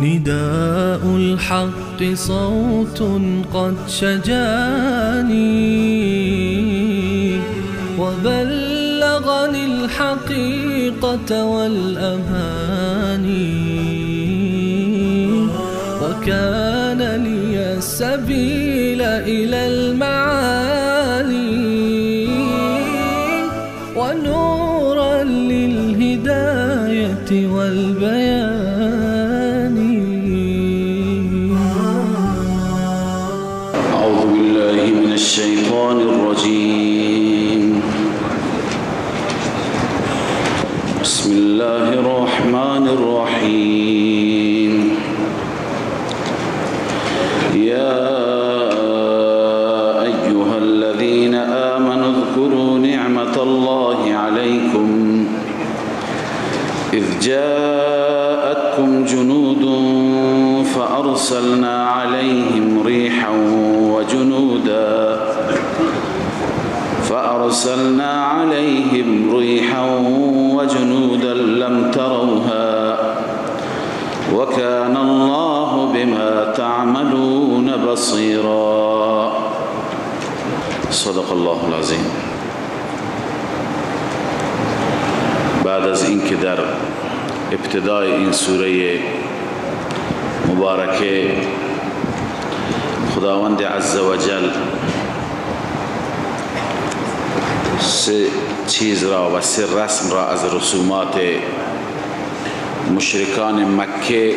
نداء الحق صوت قد شجاني وبلغني الحقيقة والأماني وكان لي السبيل إلى المعالي ونورا للهداية والبيان. الشيطان الرجيم. بسم الله الرحمن الرحيم. يا أيها الذين آمنوا اذكروا نعمة الله عليكم إذ جاءتكم جنود فأرسلنا عليهم ريحا وجنودا لم تروها وكان الله بما تعملون بصيرا. صدق الله العظيم. بعد از اینکه در ابتدای این سوره مبارکه خداوند عزوجل سه چیز را و سه رسم را از رسومات مشرکان مکه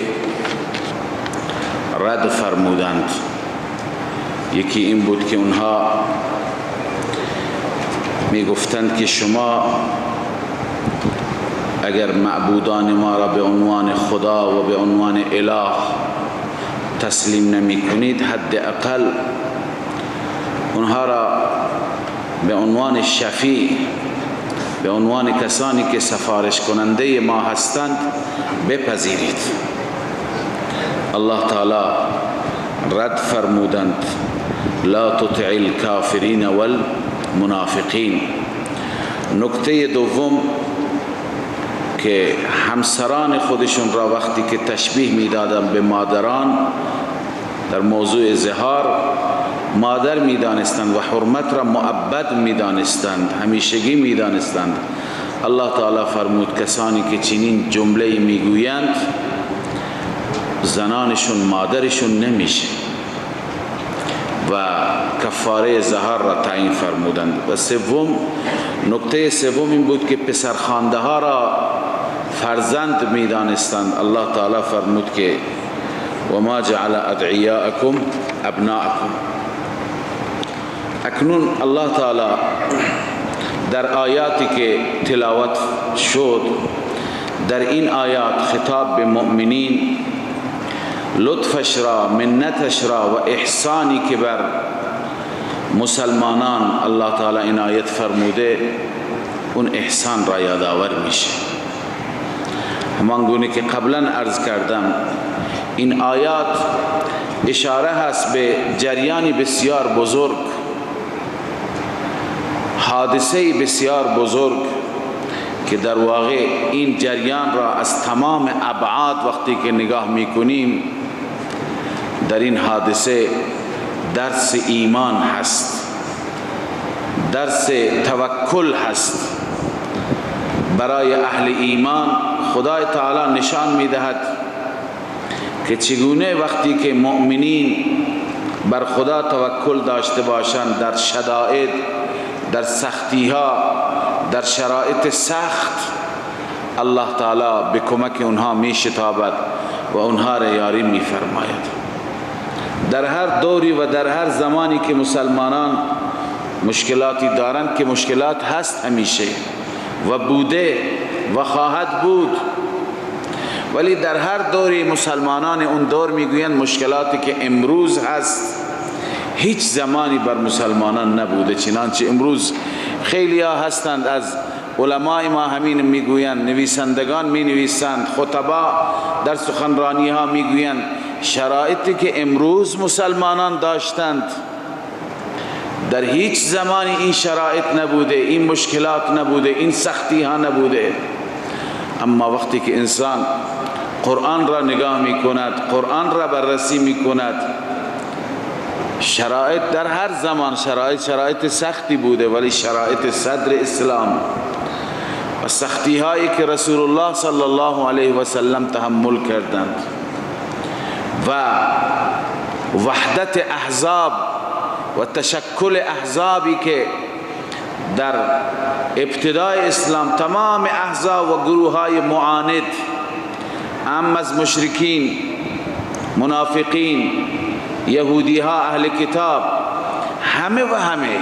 رد فرمودند. یکی این بود که اونها می گفتند که شما اگر معبودان ما را به عنوان خدا و به عنوان اله تسلیم نمی کنید، حداقل اونها را به عنوان شفیع، به عنوان کسانی که سفارش کننده ما هستند بپذیرید. الله تعالی رد فرمودند لا تطع الكافرین والمنافقین. نکته دوم که همسران خودشون را وقتی که تشبیه میدادند به مادران در موضوع زهار، مادر میدانستند و حرمت را مؤبد میدانستند، همیشگی میدانستند. الله تعالی فرمود کسانی که چنین جمله میگویند زنانشون مادرشون نمیشه و کفاره زهار را تعیین فرمودند. و نکته سوم این بود که پسرخوانده ها را فرزند میدانستند. الله تعالی فرمود که و ما جعل ادعیاءکم ابناءکم. اکنون الله تعالی در آیاتی که تلاوت شد، در این آیات خطاب به مؤمنین لطفش را، منتش را و احسانی که بر مسلمانان الله تعالی عنایت فرموده، اون احسان را یادآور میشه. همان گونه که قبلا عرض کردم، این آیات اشاره هست به جریانی بسیار بزرگ، حادثه بسیار بزرگ که در واقع این جریان را از تمام ابعاد وقتی که نگاه میکنیم، در این حادثه درس ایمان هست، درس توکل هست. برای اهل ایمان خدای تعالی نشان میدهد که چگونه وقتی که مؤمنین بر خدا توکل داشته باشند در شدائد، در سختی ها، در شرایط سخت، الله تعالی به کمک اونها می شتابد و اونها را یاری می فرماید. در هر دوری و در هر زمانی که مسلمانان مشکلاتی دارند، که مشکلات هست همیشه و بوده و خواهد بود، ولی در هر دوری مسلمانان اون دور میگویند مشکلاتی که امروز هست هیچ زمانی بر مسلمانان نبوده. چنانچه امروز خیلی ها هستند از علماء ما همین میگویند، نویسندگان می نویسند، خطبا در سخنرانی ها میگویند شرایطی که امروز مسلمانان داشتند در هیچ زمانی این شرایط نبوده، این مشکلات نبوده، این سختی ها نبوده. اما وقتی که انسان قرآن را نگاه می کند، قرآن را بررسی می کند، شرایط در هر زمان شرایط سختی بوده، ولی شرایط صدر اسلام و سختی هایی که رسول الله صلی الله علیه و سلم تحمل کردند و وحدت احزاب و تشکل احزابی که در ابتدای اسلام تمام احزاب و گروه های معاند، هم از مشرکین، منافقین، یهودی ها، اهل کتاب، همه و همه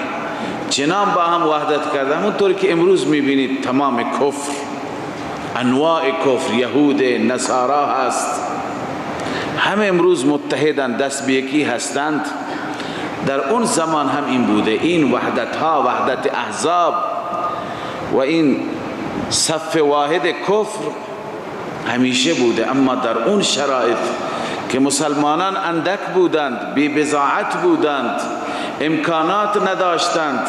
چنان با هم وحدت کردن. اونطور که امروز میبینید تمام کفر، انواع کفر، یهود، نصارا هست، همه امروز متحدن، دست به یکی هستند. در اون زمان هم این بوده، این وحدت ها، وحدت احزاب و این صف واحد کفر همیشه بوده. اما در اون شرایط که مسلمانان اندک بودند، بی بضاعت بودند، امکانات نداشتند،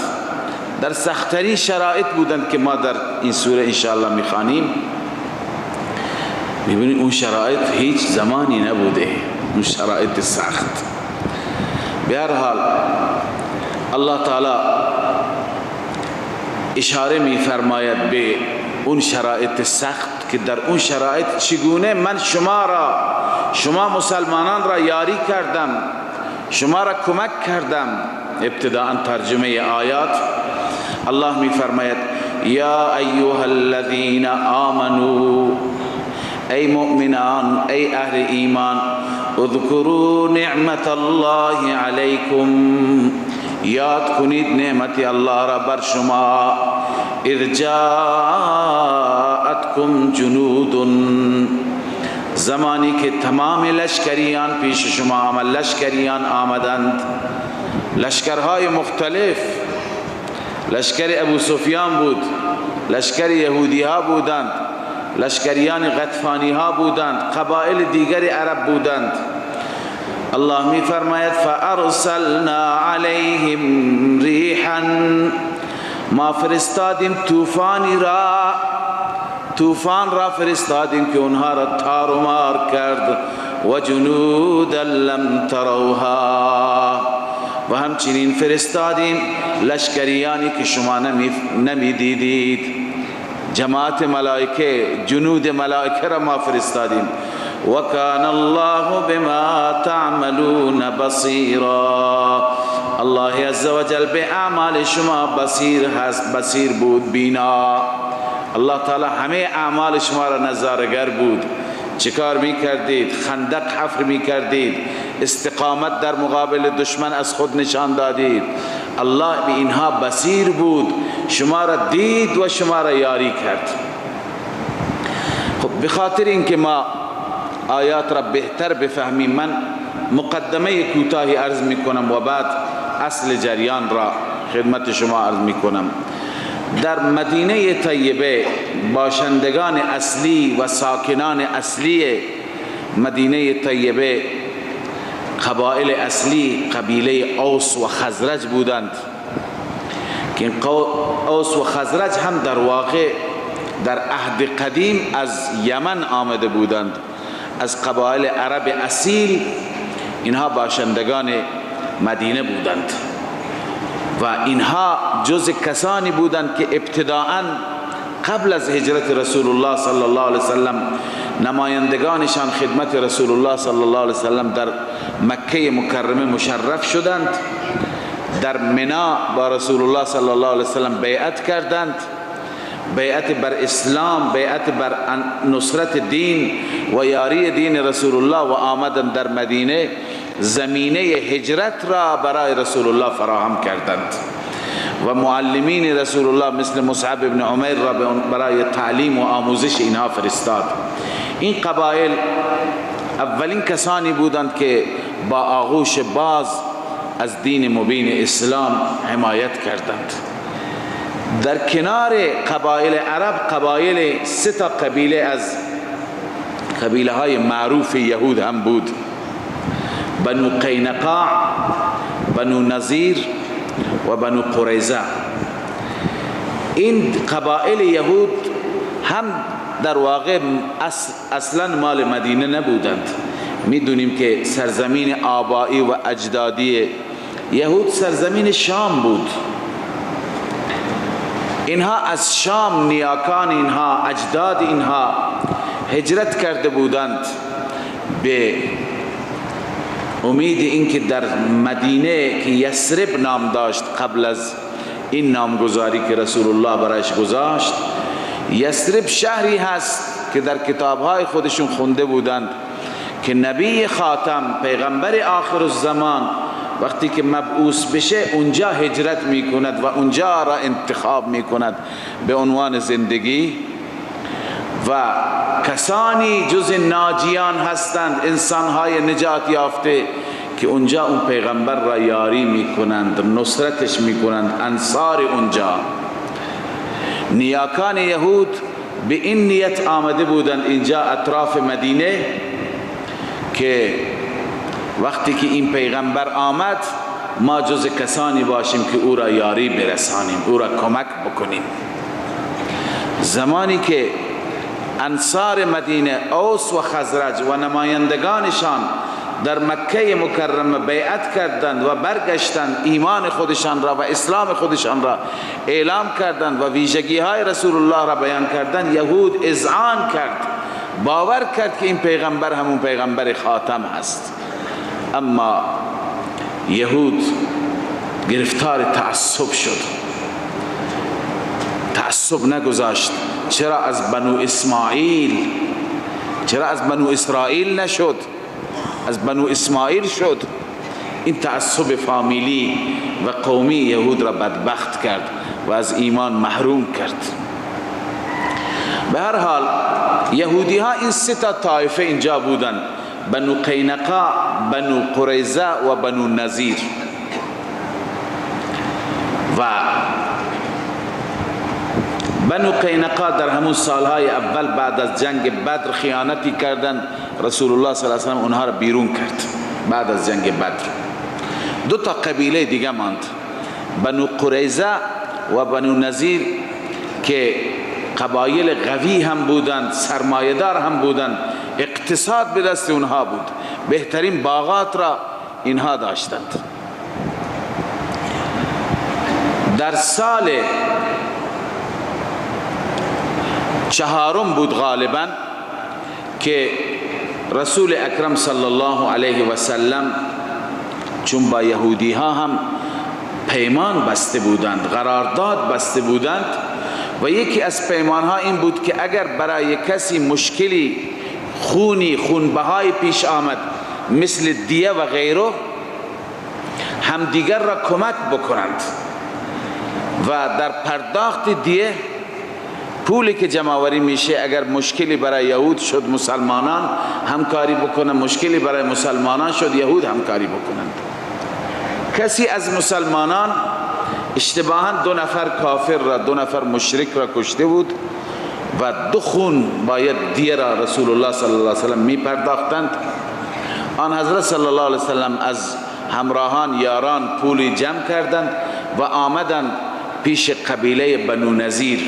در سخت‌ترین شرایط بودند که ما در این سوره انشاءالله میخوانیم، میبینید اون شرایط هیچ زمانی نبوده، اون شرایط سخت. به هر حال الله تعالی اشاره میفرماید به اون شرایط سخت که در اون شرایط چگونه من شما مسلمانان را یاری کردم، شما را کمک کردم. ابتداء ترجمه آیات الله میفرماید یا ایها الذین آمنوا، ای مؤمنان، ای اهل ایمان، اذکروا نعمت الله علیکم، یاد کنید نعمت الله را بر شما. اذ جاءتکم جنود، زمانی که تمام لشکریان پیش شما آمد، لشکریان آمدند، لشکرهای مختلف، لشکر ابو سفیان بود، لشکر یهودی ها بودند، لشکریان غطفانی ها بودند، قبائل دیگر عرب بودند. الله می فرماید فارسلنا علیهم ریحا، ما فرستادیم طوفان را فرستادیم که اونها را تار و مار کرد. و جنودا لم تروها، و همچنین فرستادیم لشکریانی که شما نمی دیدید. جماعت ملائکه، جنود ملائکه را ما فرستادیم. و کان الله بما تعملون بصیرا، الله عزوجل به اعمال شما بصیر هست، بصیر بود، بینا. الله تعالی همه اعمال شما را نظارگر بود. چیکار میکردید؟ خندق حفر میکردید، استقامت در مقابل دشمن از خود نشان دادید. الله به اینها بصیر بود، شما را دید و شما را یاری کرد. خب بخاطر اینکه ما آیات را بهتر بفهمیم، من مقدمه کوتاهی عرض میکنم و بعد اصل جریان را خدمت شما عرض میکنم. در مدینه طیبه باشندگان اصلی و ساکنان اصلی مدینه طیبه، قبائل اصلی قبیله اوس و خزرج بودند که اوس و خزرج هم در واقع در عهد قدیم از یمن آمده بودند، از قبایل عرب اصیل. اینها باشندگان مدینه بودند و اینها جز کسانی بودند که ابتداءً قبل از هجرت رسول الله صلی الله علیه وسلم نمایندگانشان خدمت رسول الله صلی الله علیه وسلم در مکه مکرمه مشرف شدند، در منا با رسول الله صلی الله علیه وسلم بیعت کردند، بیعت بر اسلام، بیعت بر نصرت دین و یاری دین رسول الله، و آمدند در مدینه زمینه هجرت را برای رسول الله فراهم کردند و معلمین رسول الله مثل مصعب ابن عمیر را برای تعلیم و آموزش اینها فرستاد. این قبایل اولین کسانی بودند که با آغوش باز از دین مبین اسلام حمایت کردند. در کنار قبایل عرب قبایل 3 قبیله از قبیله های معروف یهود هم بود: بنو قینقاع، بنو نظیر و بنو قریظه. این قبایل یهود هم در واقع اصلا مال مدینه نبودند. میدونیم که سرزمین آبایی و اجدادی یهود سرزمین شام بود. اینها از شام، نیاکان اینها، اجداد اینها هجرت کرده بودند به امید اینکه در مدینه که یثرب نام داشت قبل از این نامگذاری که رسول الله برایش گذاشت، یثرب شهری هست که در کتابهای خودشون خونده بودند که نبی خاتم، پیغمبر آخر الزمان، وقتی که مبعوث بشه اونجا هجرت میکند و اونجا را انتخاب میکند به عنوان زندگی. و کسانی جز ناجیان هستند، انسانهای نجات یافته، که اونجا اون پیغمبر را یاری میکنند، نصرتش میکنند، انصار اونجا. نیاکان یهود به این نیت آمده بودند اینجا اطراف مدینه که وقتی که این پیغمبر آمد ما جز کسانی باشیم که او را یاری برسانیم، او را کمک بکنیم. زمانی که انصار مدینه، اوس و خزرج و نمایندگانشان در مکه مکرمه بیعت کردند و برگشتند، ایمان خودشان را و اسلام خودشان را اعلام کردند و ویژگی های رسول الله را بیان کردند، یهود اذعان کرد، باور کرد که این پیغمبر همون پیغمبر خاتم هست. اما یهود گرفتار تعصب شد، تعصب نگذاشت. چرا از بنو اسماعیل، چرا از بنو اسرائیل نشد؟ از بنو اسماعیل شد. این تعصب فامیلی و قومی یهود را بدبخت کرد و از ایمان محروم کرد. به هر حال یهودی ها این 3 طایفه اینجا بودن: بنو قینقاع، بنو قریظه و بنو نظیر. و بنو قینقاع در همون سالهای اول بعد از جنگ بدر خیانتی کردند، رسول الله صلی الله علیه و آله اونها را بیرون کرد. بعد از جنگ بدر 2 قبیله دیگه ماند: بنو قریظه و بنو نظیر، که قبایل قوی هم بودند، سرمایه‌دار هم بودند، اقتصاد به دست اونها بود، بهترین باغات را اینها داشتند. در سال 4 بود غالبا که رسول اکرم صلی الله علیه و سلم، چون با یهودی ها هم پیمان بسته بودند، قرارداد بسته بودند، و یکی از پیمان ها این بود که اگر برای کسی مشکلی خونبهای پیش آمد مثل دیه و غیره، همدیگر را کمک بکنند و در پرداخت دیه پولی که جمع‌آوری میشه، اگر مشکلی برای یهود شد مسلمانان همکاری بکنن، مشکلی برای مسلمانان شد یهود همکاری بکنند. کسی از مسلمانان اشتباهاً 2 نفر کافر را، 2 نفر مشرک را کشته بود و 2 خون باید دیه را رسول الله صلی الله علیه و سلم می پرداختند. آن حضرت صلی الله علیه و سلم از همراهان یاران پولی جمع کردند و آمدند پیش قبیله بنو نظیر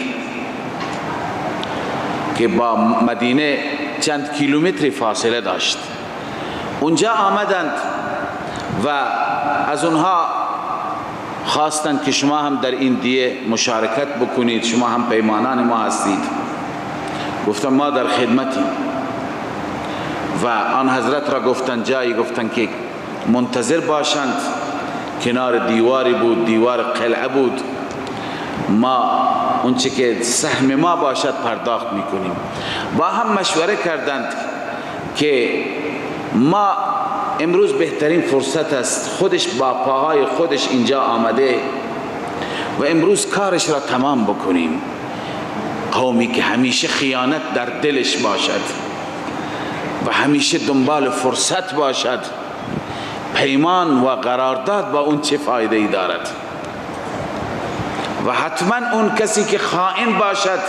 که با مدینه چند کیلومتری فاصله داشت. اونجا آمدند و از اونها خواستند که شما هم در این دیه مشارکت بکنید، شما هم پیمانان ما هستید. گفتن ما در خدمتیم. و آن حضرت را گفتن جایی، گفتن که منتظر باشند. کنار دیواری بود، دیوار قلعه بود. ما اونچه که سهم ما باشد پرداخت میکنیم. با هم مشوره کردند که ما امروز بهترین فرصت است، خودش با پاهای خودش اینجا آمده و امروز کارش را تمام بکنیم. قومی که همیشه خیانت در دلش باشد، و همیشه دنبال فرصت باشد پیمان و قرارداد با اون چه فایده ای دارد. و حتما اون کسی که خائن باشد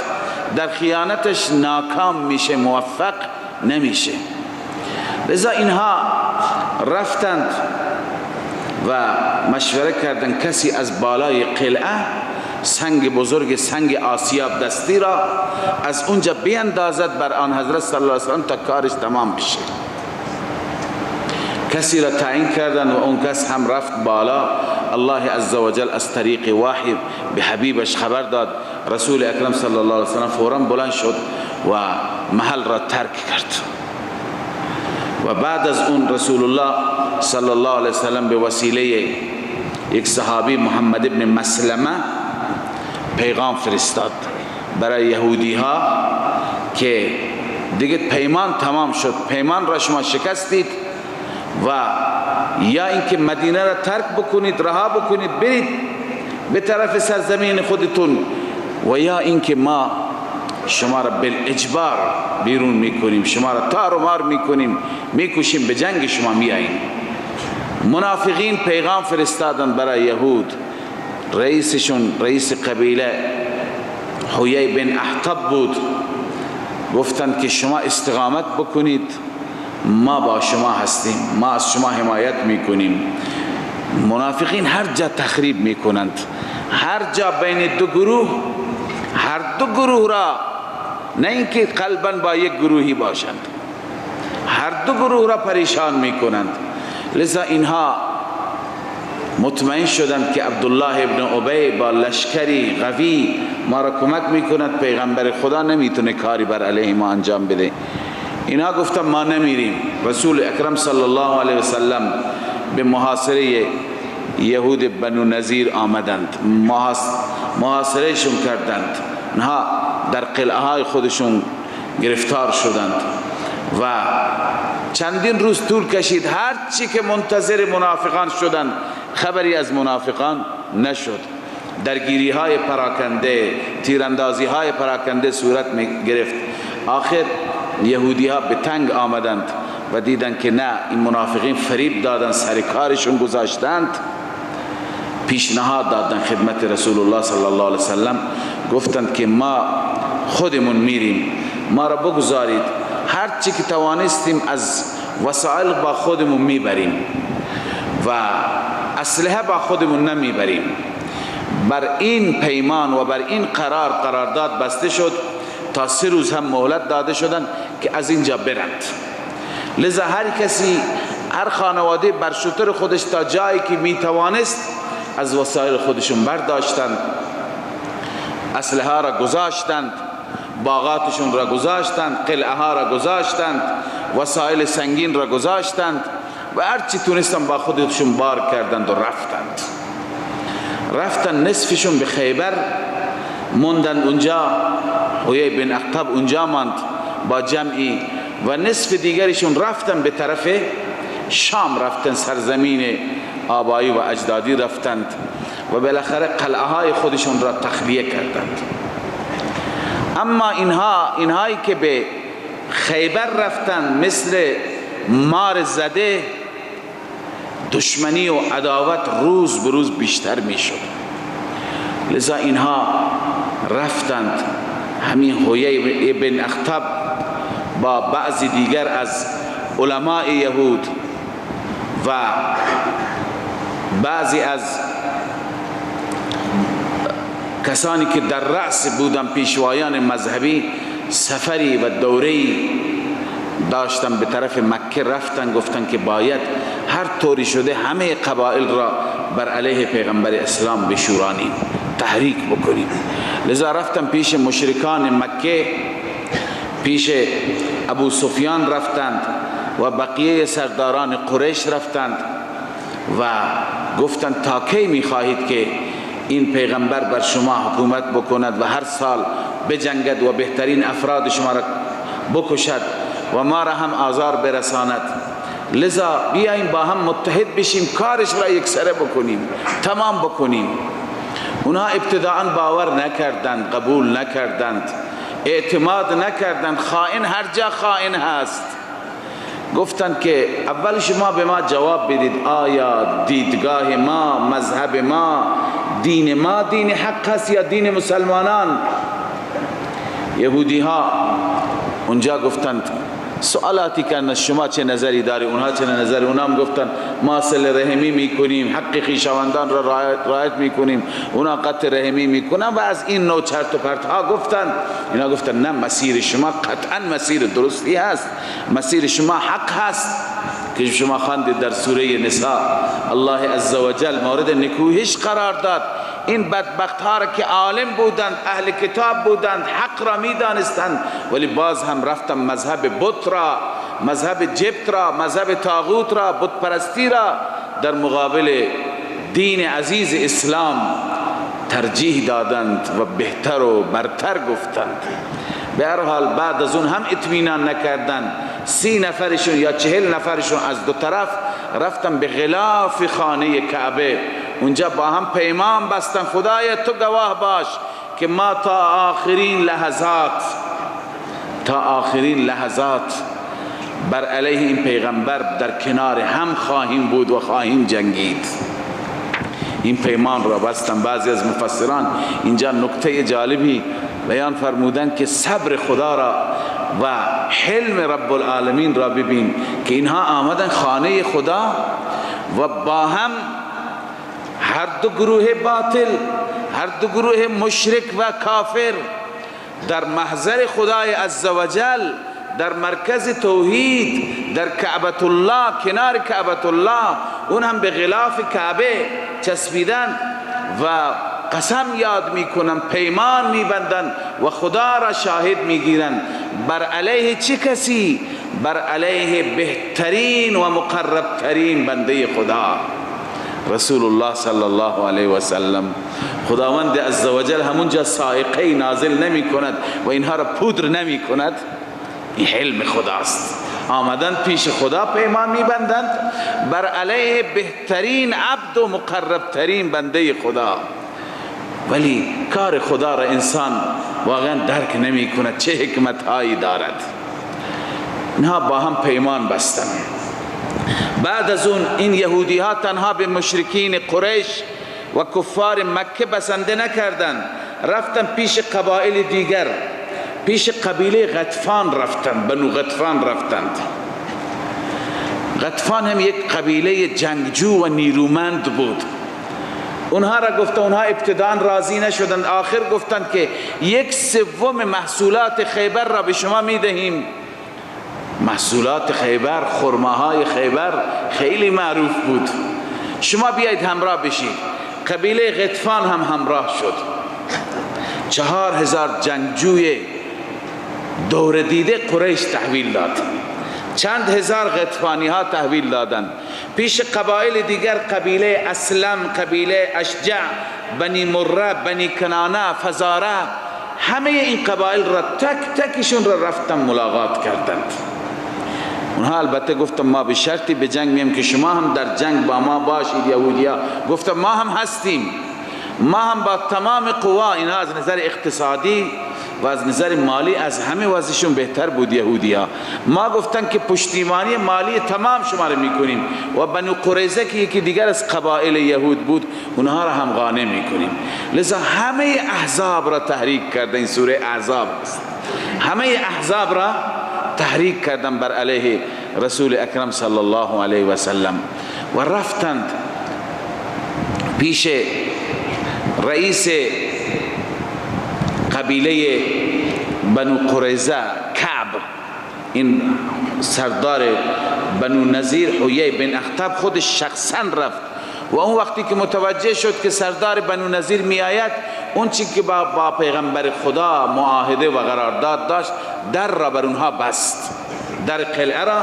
در خیانتش ناکام میشه، موفق نمیشه. لذا اینها رفتند و مشوره کردن کسی از بالای قلعه سنگ بزرگ، سنگ آسیاب دستی را از اونجا بیندازد بر آن حضرت صلی الله علیه وسلم تا کارش تمام بشه. کسی را تعیین کردن و اون کس هم رفت بالا. الله عزوجل از طریق وحی به حبیبش خبر داد. رسول اکرم صلی الله علیه وسلم فوراً بلند شد و محل را ترک کرد. و بعد از اون رسول الله صلی الله علیه وسلم به وسیله یک صحابی محمد ابن مسلمه پیغام فرستاد برای یهودی ها که دیگه پیمان تمام شد، پیمان را شما شکستید و یا اینکه مدینه را ترک بکنید، رها بکنید، برید به طرف سرزمین خودتون، و یا اینکه ما شما را بالاجبار بیرون میکنیم، شما را تار و مار میکنیم، میکشیم، به جنگ شما میاییم. منافقین پیغام فرستادن برای یهود. رئیسشون رئیس قبیله حویی بن احطب بود. گفتند که شما استقامت بکنید، ما با شما هستیم، ما از شما حمایت میکنیم. منافقین هر جا تخریب میکنند، هر جا بین دو گروه، هر دو گروه را، نه اینکه قلباً با یک گروهی باشند، هر دو گروه را پریشان میکنند. لذا اینها مطمئن شدند که عبدالله ابن ابی با لشکری قوی ما را کمک میکند، پیغمبر خدا نمیتونه کاری بر علیه ما انجام بده. اینها گفتن ما نمیریم. رسول اکرم صلی الله علیه وسلم به محاصره یهود بنو نذیر آمدند، محاصرهشون کردند. اینها در قلعه های خودشون گرفتار شدند و چندین روز طول کشید. هر چی که منتظر منافقان شدند خبری از منافقان نشد. درگیری های پراکنده، تیراندازی های پراکنده صورت می گرفت. آخر یهودی ها به تنگ آمدند و دیدند که نه، این منافقین فریب دادن، سر کارشون گذاشتند. پیشنهاد دادن خدمت رسول الله صلی الله علیه وسلم، گفتند که ما خودمون میریم، ما را بگذارید، هر چی که توانستیم از وسایل با خودمون میبریم و اسلحه با خودمون نمیبریم. بر این پیمان و بر این قرارداد بسته شد تا 3 روز هم مهلت داده شدند که از اینجا برند. لذا هر کسی، هر خانواده بر شتر خودش تا جایی که میتوانست از وسایل خودشون برداشتند، اسلحه را گذاشتند، باغاتشون را گذاشتند، قلعه ها را گذاشتند، وسایل سنگین را گذاشتند و هرچی تونستن با خودشون بار کردند و رفتن. نصفشون به خیبر موندن اونجا، حویی بن اخطب اونجا ماند با جمعی، و نصف دیگرشون رفتن به طرف شام، رفتن سرزمین آبایی و اجدادی رفتند و بالاخره قلعه های خودشون را تخلیه کردند. اما اینهایی که به خیبر رفتن مثل مار زده، دشمنی و عداوت روز به روز بیشتر می شد. لذا اینها رفتند. همین حویی بن اخطب با بعضی دیگر از علماء یهود و بعضی از کسانی که در رأس بودن، پیشوایان مذهبی، سفری و دوره‌ای داشتن به طرف مکه رفتن. گفتن که باید هر طوری شده همه قبایل را بر علیه پیغمبر اسلام بشورانیم، تحریک بکنیم. لذا رفتن پیش مشرکان مکه، پیش ابو سفیان رفتند و بقیه سرداران قریش رفتند و گفتند تا کی می‌خواهید که این پیغمبر بر شما حکومت بکند و هر سال بجنگد و بهترین افراد شما را بکشد و ما را هم آزار برساند؟ لذا بیاییم با هم متحد بشیم، کارش را یک سره بکنیم، تمام بکنیم. اونها ابتداعا باور نکردند، قبول نکردند، اعتماد نکردند. خائن هر جا خائن هست، گفتند که اول شما به ما جواب بدید آیا دیدگاه ما، مذهب ما، دین ما دین حق است یا دین مسلمانان؟ یهودی ها اونجا گفتند سوالاتی کردند شما چه نظری داری، اونها چه نظری؟ اونها هم گفتند ما صله رحمی میکنیم، حق خویشاوندان را رعایت میکنیم، اونا قطع رحمی میکنن و از این نوع چرت و پرت ها گفتند. اینا گفتند نه، مسیر شما قطعا مسیر درستی هست، مسیر شما حق هست که شما خواندید در سوره نساء الله عزوجل مورد نکوهش قرار داد. این بدبخت ها را که عالم بودند، اهل کتاب بودند، حق را میدانستند، ولی باز هم رفتن مذهب بت را، مذهب جبت را، مذهب طاغوت را، بت پرستی را در مقابل دین عزیز اسلام ترجیح دادند و بهتر و برتر گفتند. به هر حال بعد از اون هم اطمینان نکردند، 30 نفرشون یا 40 نفرشون از دو طرف رفتن به غلاف خانه کعبه، اونجا با هم پیمان بستن خدایا تو گواه باش که ما تا آخرین لحظات بر علیه این پیغمبر در کنار هم خواهیم بود و خواهیم جنگید. این پیمان را بستن. بعضی از مفسران اینجا نکته جالبی بیان فرمودن که صبر خدا را و حلم رب العالمین را ببین که اینها آمدن خانه خدا و با هم هر دو گروه باطل، هر دو گروه مشرک و کافر در محضر خدای عزوجل، در مرکز توحید، در کعبۃ الله، کنار کعبۃ الله، اون هم به غلاف کعبه چسبیدن و قسم یاد میکنن، پیمان میبندن و خدا را شاهد میگیرن. بر علیه چه کسی؟ بر علیه بهترین و مقربترین بنده خدا رسول الله صلی الله علیه و سلم. خداوند عزوجل همونجا صاعقه نازل نمی کند و اینها را پودر نمی کند. این حلم خداست. آمدن پیش خدا پیمان می بندند بر علیه بهترین عبد و مقربترین بنده خدا، ولی کار خدا را انسان واقعا درک نمی کند چه حکمت هایی دارد. اینها با هم پیمان بستن. بعد از اون این یهودی ها تنها به مشرکین قریش و کفار مکه بسنده نکردند، رفتن پیش قبایل دیگر، پیش قبیله غطفان رفتند، بنو غطفان رفتند. غطفان هم یک قبیله جنگجو و نیرومند بود. اونها را گفتن، اونها ابتداء راضی نشدند، آخر گفتند که 1/3 محصولات خیبر را به شما میدهیم. محصولات خیبر، خرماهای خیبر خیلی معروف بود، شما بیایید همراه بشید. قبیله غطفان هم همراه شد. 4000 جنگجوی دور دیده قریش تحویل داد، چند هزار غطفانی ها تحویل دادند. پیش قبایل دیگر، قبیله اسلم، قبیله اشجع، بنی مره، بنی کنانه، فزاره، همه این قبایل را تک تکشون را رفتن ملاقات کردند. اونها البته گفتم ما به شرطی به جنگ میم که شما هم در جنگ با ما باشید. یهودیا گفتم ما هم هستیم، ما هم با تمام قوا. اینها از نظر اقتصادی و از نظر مالی از همه وضعشون بهتر بود یهودیا. ما گفتن که پشتیبانی مالی تمام شما رو میکنیم و بنو قریظه که یکی دیگر از قبایل یهود بود، اونها را هم غانم میکنیم. لذا همه احزاب را تحریک کردن. این سوره احزاب است. همه احزاب را تحریک کردن بر علیه رسول اکرم صلی الله علیه و سلم و رفتند پیش رئیس قبیله بنو قریظه کعب. این سردار بنو نظیر حیی بن اخطب خودش شخصا رفت و اون وقتی که متوجه شد که سردار بنو نظیر می آید، اون چی که با پیغمبر خدا معاهده و قرارداد داشت در را بر اونها بست، در قلعه را،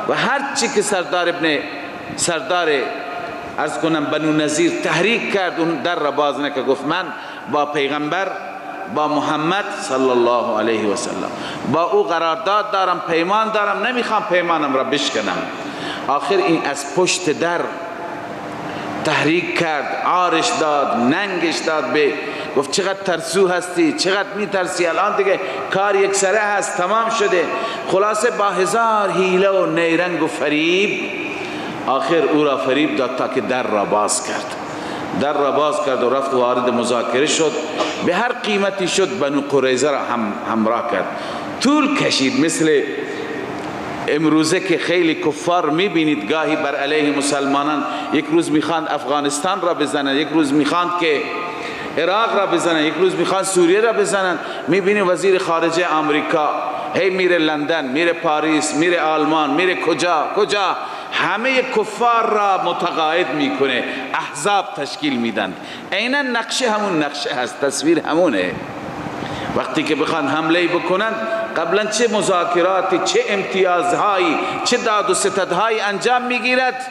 و هر چی که سردار عرض کنم بنو نظیر تحریک کرد اون در را باز نکرد. گفت من با پیغمبر، با محمد صلی الله علیه و سلم با او قرارداد دارم، پیمان دارم، نمیخوام پیمانم را بشکنم. آخر این از پشت در تحریک کرد، آرش داد، ننگش داد، به گفت چقدر ترسو هستی، چقدر میترسی، الان دیگه کار یک سره هست، تمام شده. خلاصه با هزار حیله و نیرنگ و فریب آخر او را فریب داد تا که در را باز کرد. در را باز کرد و رفت وارد مذاکره شد. به هر قیمتی شد بنو قریظه را همراه کرد. طول کشید. مثل امروزه که خیلی کفار میبینید گاهی بر علیه مسلمانان یک روز میخواند افغانستان را بزنند، یک روز میخواند که عراق را بزنند، یک روز میخواند سوریه را بزنند. میبینید وزیر خارجه آمریکا هی میره لندن، میره پاریس، میره آلمان، میره کجا همه کفار را متقاعد میکنه، احزاب تشکیل میدن. عیناً نقشه همون نقشه هست، تصویر همونه. وقتی که بخوان حمله بکنند قبلا چه مذاکراتی، چه امتیازهایی، چه داد و ستدهایی انجام میگیرد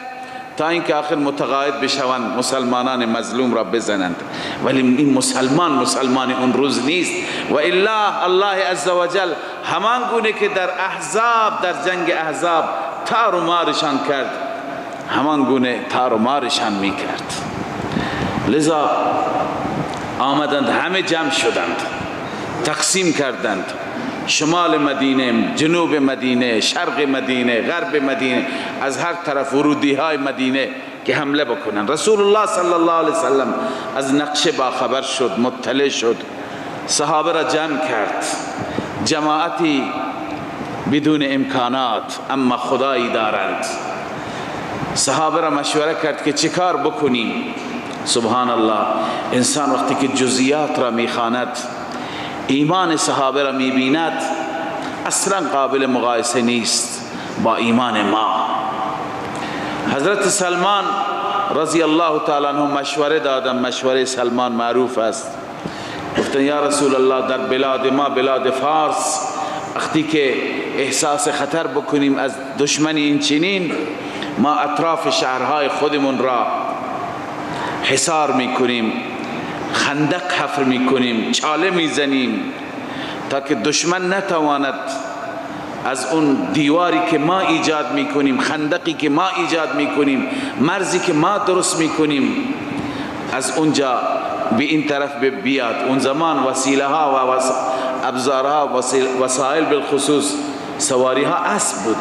تا اینکه آخر متقاعد بشوند مسلمانان مظلوم را بزنند. ولی این مسلمان اون روز نیست. و الا الله عزوجل همان گونه که در احزاب، در جنگ احزاب تار و مارشان کرد، همان گونه تار و مارشان میکرد. لذا آمدند، همه جمع شدند، تقسیم کردند، شمال مدینه، جنوب مدینه، شرق مدینه، غرب مدینه، از هر طرف ورودی های مدینه که حمله بکنند. رسول الله صلی الله علیه وسلم از نقشه باخبر شد، مطلع شد، صحابه را جمع کرد. جماعتی بدون امکانات اما خدایی دارند. صحابه را مشوره کرد که چه کار بکنیم. سبحان الله، انسان وقتی که جزئیات را میخواند، ایمان صحابه را میبیند، اصلا قابل مقایسه نیست با ایمان ما. حضرت سلمان رضی الله تعالی عنه مشوره دادن. مشوره سلمان معروف است. گفتن یا رسول الله در بلاد ما، بلاد فارس، وقتی که احساس خطر بکنیم از دشمن این چنین، ما اطراف شهرهای خودمون را حصار میکنیم، خندق حفر میکنیم، چاله میزنیم تا که دشمن نتواند از اون دیواری که ما ایجاد میکنیم، خندقی که ما ایجاد میکنیم، مرزی که ما درست میکنیم، از اونجا به این طرف بیاد. اون زمان وسیله ها و ابزارها، وسایل بالخصوص سواری ها اسب بود.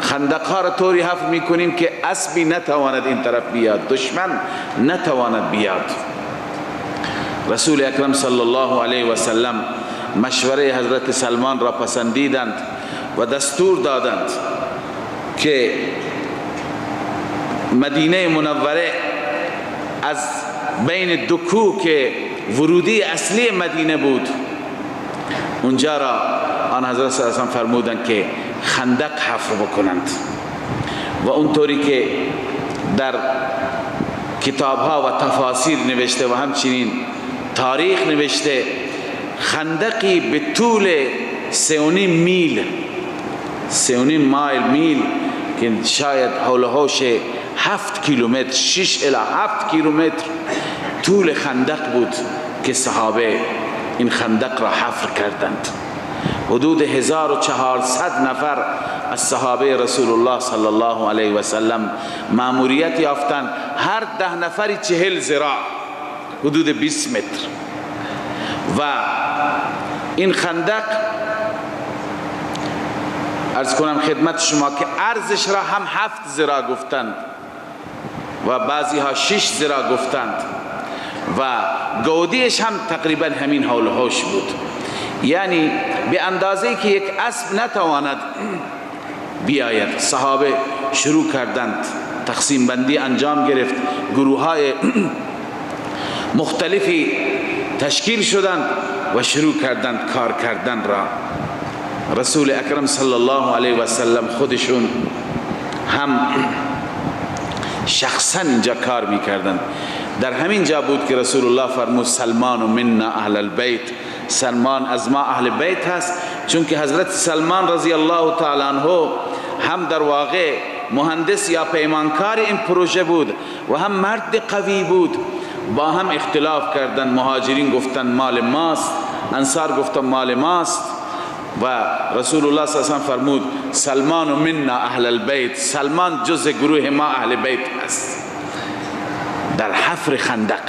خندق ها را طوری حفر میکنیم که اسبی نتواند این طرف بیاد، دشمن نتواند بیاد. رسول اکرم صلی الله علیه و سلم مشوره حضرت سلمان را پسندیدند و دستور دادند که مدینه منوره از بین دو کوه که ورودی اصلی مدینه بود، اونجا را آن حضرت صلی الله علیه و سلم فرمودند که خندق حفر بکنند. و اونطوری که در کتابها و تفاسیر نوشته و همچنین تاریخ نوشته، خندقی به طول 3.5 میل که شاید حول و حوش 7 کیلومتر، 6 الی 7 کیلومتر طول خندق بود که صحابه این خندق را حفر کردند. حدود 1400 نفر از صحابه رسول الله صلی الله علیه و سلم مأموریت یافتند، هر 10 نفری 40 ذراع، حدود 20 متر. و این خندق عرض کنم خدمت شما که عرضش را هم 7 ذراع گفتند و بعضی ها 6 ذراع گفتند و گودیش هم تقریبا همین حول و حوش بود. یعنی به اندازه‌ای که یک اسب نتواند بیاید. صحابه شروع کردند، تقسیم بندی انجام گرفت، گروه های مختلفی تشکیل شدند و شروع کردند کار کردن را. رسول اکرم صلی الله علیه و سلم خودشون هم شخصا اینجا کار میکردند. در همین جا بود که رسول الله فرمود سلمان منا اهل البیت، سلمان از ما اهل بیت هست، چون که حضرت سلمان رضی الله تعالی عنه هم در واقع مهندس یا پیمانکار این پروژه بود و هم مرد قوی بود. با هم اختلاف کردن، مهاجرین گفتن مال ماست، انصار گفتن مال ماست و رسول الله صلی الله علیه و سلم فرمود سلمان منا اهل البیت، سلمان جز گروه ما اهل بیت است. در حفر خندق.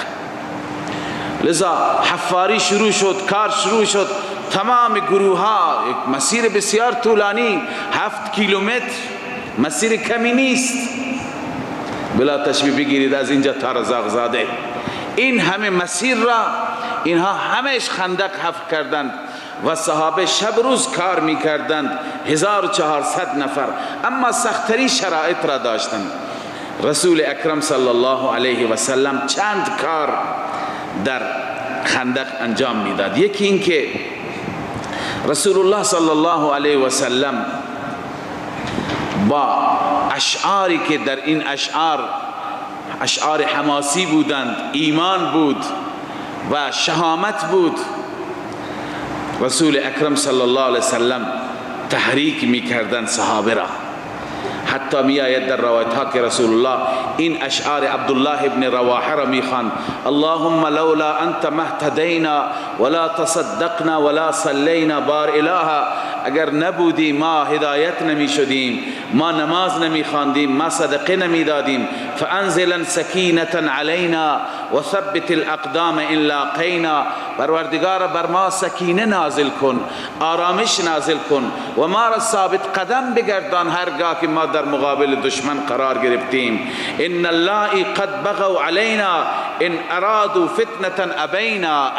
لذا حفاری شروع شد، کار شروع شد، تمام گروه ها، یک مسیر بسیار طولانی، 7 کیلومتر، مسیر کمی نیست. بلا تشبیه بگیرید از اینجا تا رزاق زاده، این همه مسیر را اینها همش خندق حفر کردند و صحابه شب روز کار می کردند، 1400 نفر، اما سخت‌ترین شرایط را داشتند. رسول اکرم صلی الله علیه و سلم چند کار در خندق انجام میداد. یکی این که رسول الله صلی الله علیه و سلم با اشعاری که در این اشعار حماسی بودند، ایمان بود و شهامت بود، رسول اکرم صلی الله علیه وسلم تحریک میکردند صحابه را. حتی می آید در روایت ها که رسول الله این اشعار عبدالله ابن رواحه را میخواند: اللهم لولا انت مهتدینا ولا تصدقنا ولا صلینا. بار الها، اگر نبودی ما هدایت نمی شدیم، ما نماز نمی خواندیم، ما صدقه نمی دادیم. فانزلا سکینة علینا و ثبت الاقدام ان لاقینا. پروردگار بر ما سکینه نازل کن، آرامش نازل کن و ما را ثابت قدم بگردان هرگاه که ما در مقابل دشمن قرار گرفتیم. ان اللائي قد بغوا علینا ان ارادوا فتنة ابینا.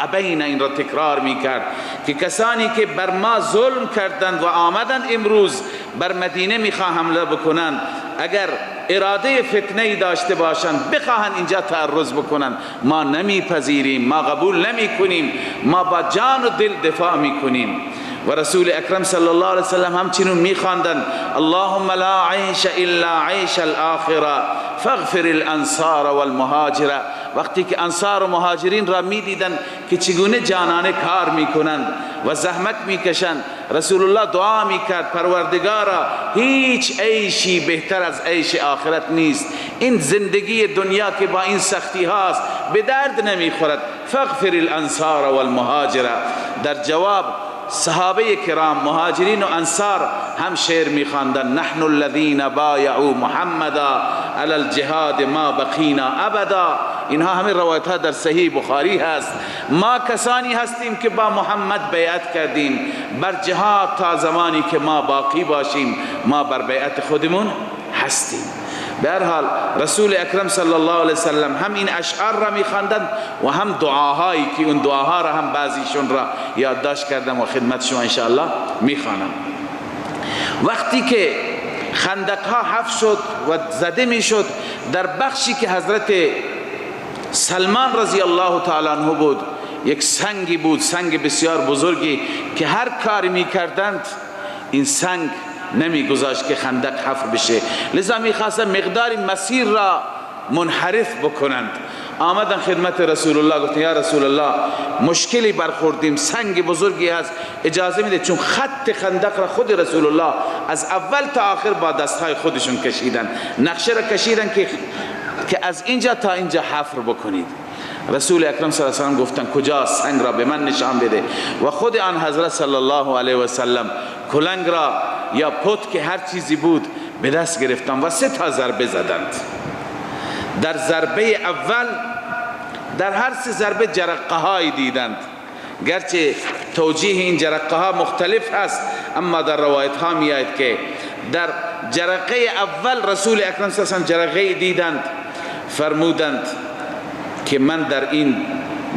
این را تکرار می کرد که کسانی که بر ما ظلم کردند و آمدند امروز بر مدینه میخواه حمله بکنند، اگر اراده فتنه داشته باشند، بخواهند اینجا تعرض بکنند، ما نمیپذیریم، ما قبول نمی کنیم، ما با جان و دل دفاع میکنیم. و رسول اکرم صلی الله علیه وسلم همچنین میخواندند: اللهم لا عیش الا عیش الاخره فاغفر الانصار والمهاجره. وقتی که انصار و مهاجرین را میدیدند که چگونه جانانه کار میکنند و زحمت میکشند، رسول الله دعا میکرد: پروردگارا، هیچ عیشی بهتر از عیش آخرت نیست. این زندگی دنیا که با این سختی هاست به درد نمیخورد. فاغفر الانصار والمهاجره. در جواب صحابه کرام مهاجرین و انصار هم شعر میخواندند: نحن الذين بايعوا محمدا على الجهاد ما بقینا ابدا. اینها همه روایت ها در صحیح بخاری هست. ما کسانی هستیم که با محمد بیعت کردیم بر جهاد تا زمانی که ما باقی باشیم، ما بر بیعت خودمون هستیم. به هر حال رسول اکرم صلی الله علیه وسلم هم این اشعار را میخواندند و هم دعاهایی که اون دعاها را هم بعضیشون را یادداشت کردم و خدمت شما ان شاء الله میخوانم. وقتی که خندق ها حفر شد و زده میشد، در بخشی که حضرت سلمان رضی الله تعالی عنه بود، یک سنگی بود، سنگ بسیار بزرگی که هر کاری میکردند این سنگ نمیگذاشت که خندق حفر بشه. لذا میخواستن مقدار مسیر را منحرف بکنند. آمدن خدمت رسول الله، گفتن: یا رسول الله، مشکلی برخوردیم، سنگ بزرگی هست، اجازه میده؟ چون خط خندق را خود رسول الله از اول تا آخر با دستهای خودشون کشیدن، نقشه را کشیدن که از اینجا تا اینجا حفر بکنید. رسول اکرم صلی الله علیه و سلم گفتن: کجاست؟ سنگ را به من نشان بده. و خود آن حضرت صلی الله علیه و سلم کلنگ را یا پت که هر چیزی بود به دست گرفتن و 3 تا ضربه زدند. در ضربه اول، در هر 3 ضربه جرقه هایی دیدند، گرچه توجیه این جرقه ها مختلف هست، اما در روایت ها می آید که در جرقه اول رسول اکرم صلی الله علیه و سلم جرقه دیدند، فرمودند که من در این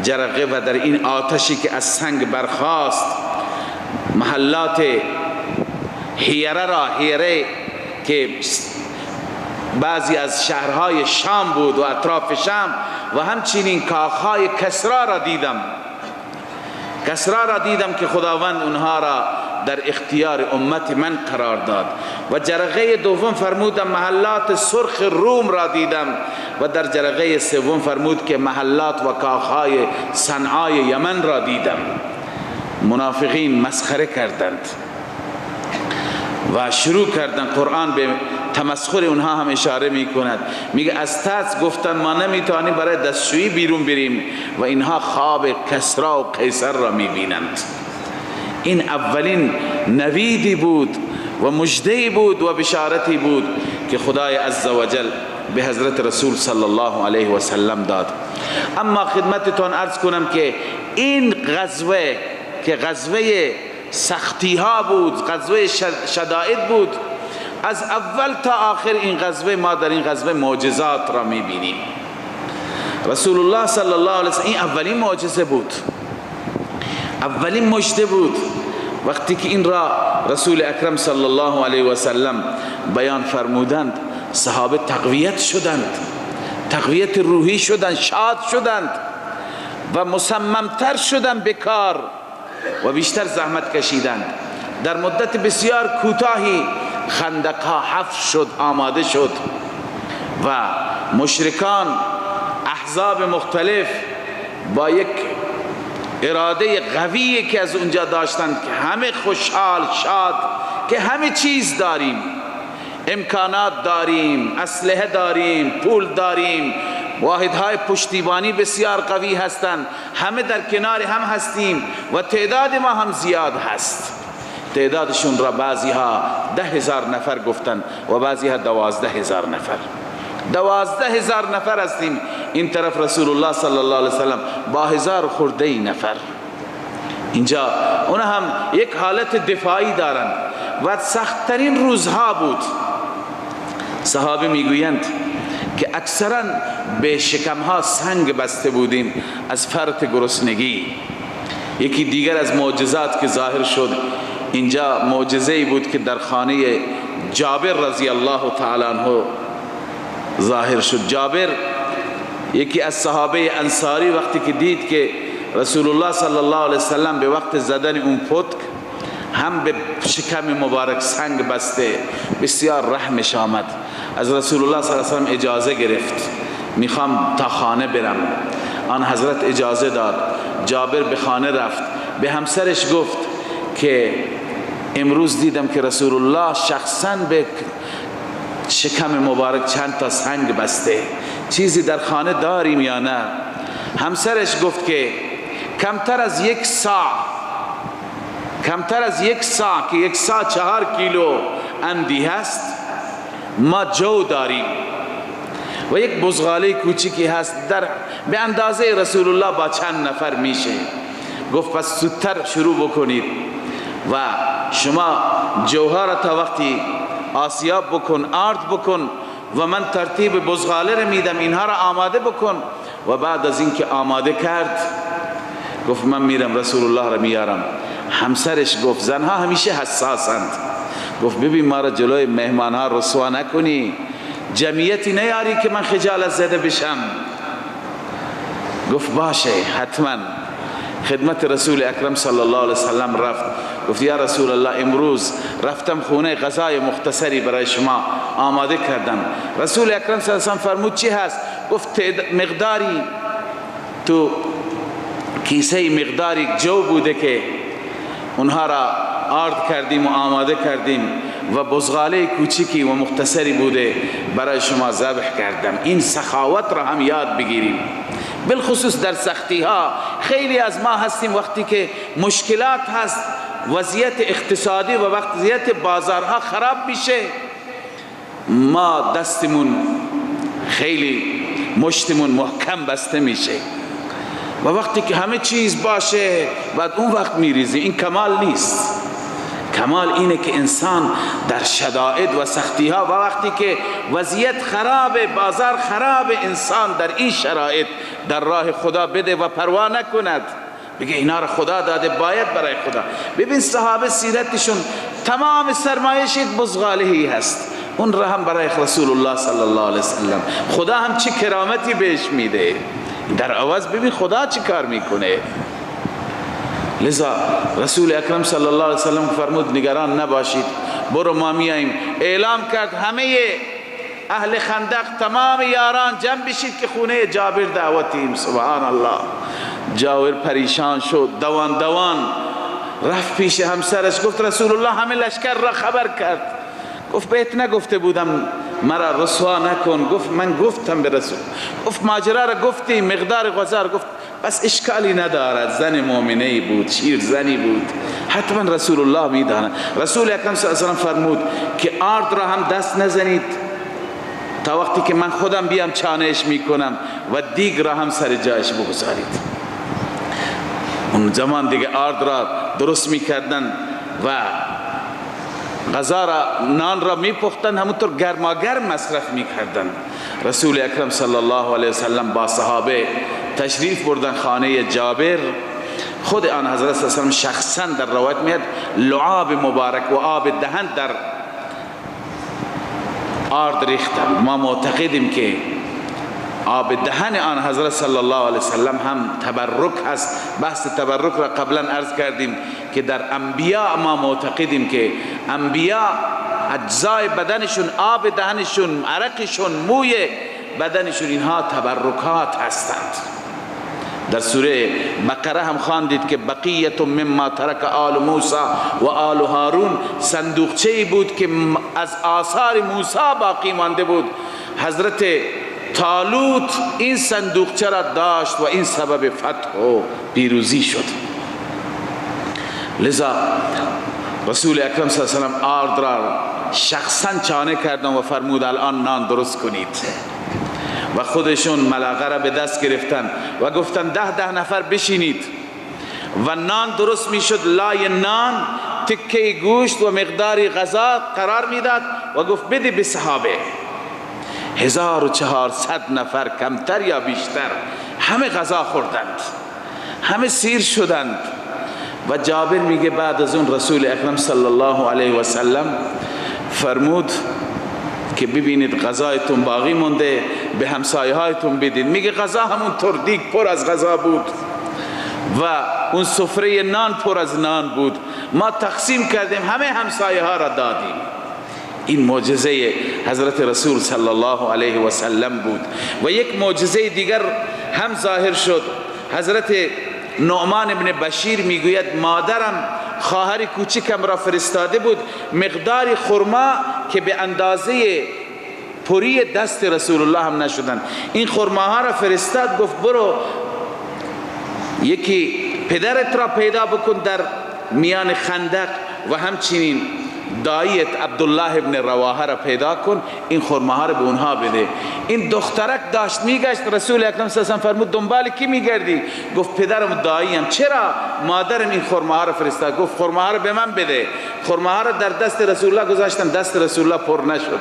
جرقه و در این آتشی که از سنگ برخاست، محلات هیره که بعضی از شهرهای شام بود و اطراف شام، و همچنین کاخهای کسرا را دیدم که خداوند اونها را در اختیار امت من قرار داد. و جرقه دوم فرمودم محلات سرخ روم را دیدم، و در جرقه سوم فرمود که محلات و کاخهای صنعای یمن را دیدم. منافقین مسخره کردند و شروع کردن. قرآن به تمسخر اونها هم اشاره می کند، میگه از ترس گفتن ما نمیتوانیم برای دستشویی بیرون بریم و اینها خواب کسرا و قیصر را می بینند. این اولین نویدی بود و مجدهی بود و بشارتی بود که خدای عزوجل به حضرت رسول صلی الله علیه و سلم داد. اما خدمتتون عرض کنم که این غزوه که غزوه سختی ها بود، غزوه شدائد بود، از اول تا آخر این غزوه ما در این غزوه معجزات را میبینیم. رسول الله صلی الله علیه و سلم این اولین معجزه بود، اولین مژده بود. وقتی که این را رسول اکرم صلی الله علیه و سلم بیان فرمودند، صحابه تقویت شدند، تقویت روحی شدند، شاد شدند و مصممتر شدند به کار و بیشتر زحمت کشیدند. در مدت بسیار کوتاهی خندقها حفر شد، آماده شد و مشرکان احزاب مختلف با یک اراده قوی که از اونجا داشتند که همه خوشحال شاد که همه چیز داریم، امکانات داریم، اسلحه داریم، پول داریم، واحدهای پشتیبانی بسیار قوی هستند، همه در کنار هم هستیم و تعداد ما هم زیاد هست. تعدادشون را بعضی ها 10,000 نفر گفتند و بعضی ها 12,000 نفر. 12,000 نفر هستیم این طرف، رسول الله صلی الله علیه وسلم با 1000 خورده نفر. اینجا اونا هم یک حالت دفاعی دارند و سختترین روزها بود. صحابه میگویند که اکثرا به شکمها سنگ بسته بودیم از فرط گرسنگی. یکی دیگر از معجزات که ظاهر شد اینجا معجزه‌ای بود که در خانه جابر رضی الله تعالی عنه ظاهر شد. جابر یکی از صحابه انصاری وقتی که دید که رسول الله صلی الله علیه وسلم به وقت زدن اون پتک هم به شکم مبارک سنگ بسته، بسیار رحمش آمد. از رسول الله صلی الله علیه وسلم اجازه گرفت، میخوام تا خانه برم. آن حضرت اجازه داد. جابر به خانه رفت، به همسرش گفت که امروز دیدم که رسول الله شخصا به شکم مبارک چند تا سنگ بسته، چیزی در خانه داریم یا نه؟ همسرش گفت که کمتر از 1 ساع، کمتر از 1 ساع که 1 ساع 4 کیلو اندی هست ما جو داریم و یک بزغاله کوچیکی هست در به اندازه رسول الله با چند نفر میشه. گفت پس زودتر شروع بکنید و شما جوها را تا وقتی آسیاب بکن، آرد بکن و من ترتیب بزغاله را میدم، اینها را آماده بکن. و بعد از اینکه آماده کرد گفت من میرم رسول الله را میارم. همسرش گفت زنها همیشه حساسند، گفت ببین ما را جلوی مهمان ها رسوا نکنی، جمعیتی نیاری که من خجالت زده بشم. گفت باشه حتما. خدمت رسول اکرم صلی الله علیه وسلم رفت، گفت یا رسول الله امروز رفتم خونه غذای مختصری برای شما آماده کردم. رسول اکرم صلی الله علیه وسلم فرمود چی هست؟ گفت مقداری تو کیسه مقداری جو بوده که اونها را آرد کردیم و آماده کردیم و بزغاله کوچیکی و مختصری بوده برای شما ذبح کردم. این سخاوت را هم یاد بگیریم، بالخصوص در سختی ها. خیلی از ما هستیم وقتی که مشکلات هست، وضعیت اقتصادی و وضعیت بازارها خراب میشه، ما دستمون خیلی مشتمون محکم بسته میشه و وقتی که همه چیز باشه بعد اون وقت میریزی. این کمال نیست. کمال اینه که انسان در شدائد و سختی ها و وقتی که وضعیت خرابه، بازار خرابه، انسان در این شرایط در راه خدا بده و پروا نکند، بگه اینا را خدا داده باید برای خدا. ببین صحابه سیرتشون تمام سرمایش یک بزغالهی هست، اون را هم برای رسول الله صلی الله علیه وسلم خدا هم چه کرامتی بهش میده. در عوض ببین خدا چه کار میکنه. لذا رسول اکرم صلی الله علیه وسلم فرمود نگران نباشید، برو ما میاییم. اعلام کرد همه اهل خندق تمام یاران جمع بشید که خونه جابر دعوتیم. سبحان الله. جابر پریشان شد، دوان دوان رفت پیش همسرش، گفت رسول الله همه لشکر را خبر کرد. گفت بهت نگفته بودم مرا رسوا نکن؟ گفت من گفتم به رسول. گفت ماجرا را گفتی، مقدار غذا را گفت، بس اشکالی ندارد، زن مؤمنه بود، شیر زنی بود، حتما رسول الله میداند. رسول اکرم صلی الله علیه و سلم فرمود که آرد را هم دست نزنید تا وقتی که من خودم بیام چانهش میکنم و دیگ را هم سر جایش بگذارید. اون زمان دیگه آرد را درست میکردن و غذا را، نان را میپختن، همونطور گرماگرم مصرف میکردن. رسول اکرم صلی الله علیه وسلم با صحابه تشریف بردن خانه جابر. خود آن حضرت صلی الله علیه وسلم شخصا در روایت میاد لعاب مبارک و آب دهن در آرد ریختن. ما معتقدیم که آب دهن آن حضرت صلی الله علیه وسلم هم تبرک هست. بحث تبرک را قبلا عرض کردیم که در انبیاء ما معتقدیم که انبیاء اجزای بدنشون، آب دهنشون، عرقشون، موی بدنشون، اینها تبرکات هستند. در سوره بقره هم خواندید که بقیت مما ترک آل موسی و آل هارون، صندوقچه‌ای بود که از آثار موسی باقی مانده بود. حضرت طالوت این صندوقچه را داشت و این سبب فتح و پیروزی شد. لذا رسول اکرم صلی الله علیه وسلم آرد را شخصا چانه کردن و فرمود الان نان درست کنید و خودشون ملعقه را به دست گرفتن و گفتن 10 نفر بشینید و نان درست میشد. لای نان تکه گوشت و مقداری غذا قرار میداد و گفت بده به صحابه. 1400 نفر کمتر یا بیشتر همه غذا خوردند، همه سیر شدند. و جابر میگه بعد از اون رسول اکرم صلی الله علیه و سلم فرمود که ببینید غذایتون باقی مونده، به همسایه هایتون بدید. میگه غذا همونطور دیگ پر از غذا بود و اون سفره نان پر از نان بود. ما تقسیم کردیم، همه همسایه ها را دادیم. این معجزه حضرت رسول صلی الله علیه و سلم بود. و یک معجزه دیگر هم ظاهر شد. حضرت نعمان ابن بشیر میگوید مادرم خواهر کوچکم را فرستاده بود مقدار خرما که به اندازه پری دست رسول الله هم نشدن. این خرماها را فرستاد، گفت برو یکی پدرت را پیدا بکن در میان خندق و همچنین داییت عبدالله ابن رواحه را پیدا کن، این خرماها را به اونها بده. این دخترک داشت میگشت، رسول اکرم صلی الله علیه و آله فرمود دنبال کی میگردی؟ گفت پدرم داییم. چرا؟ مادرم این خرماها را فرستاد. گفت خرماها را به من بده. خرماها را در دست رسول الله گذاشتن، دست رسول الله پر نشد.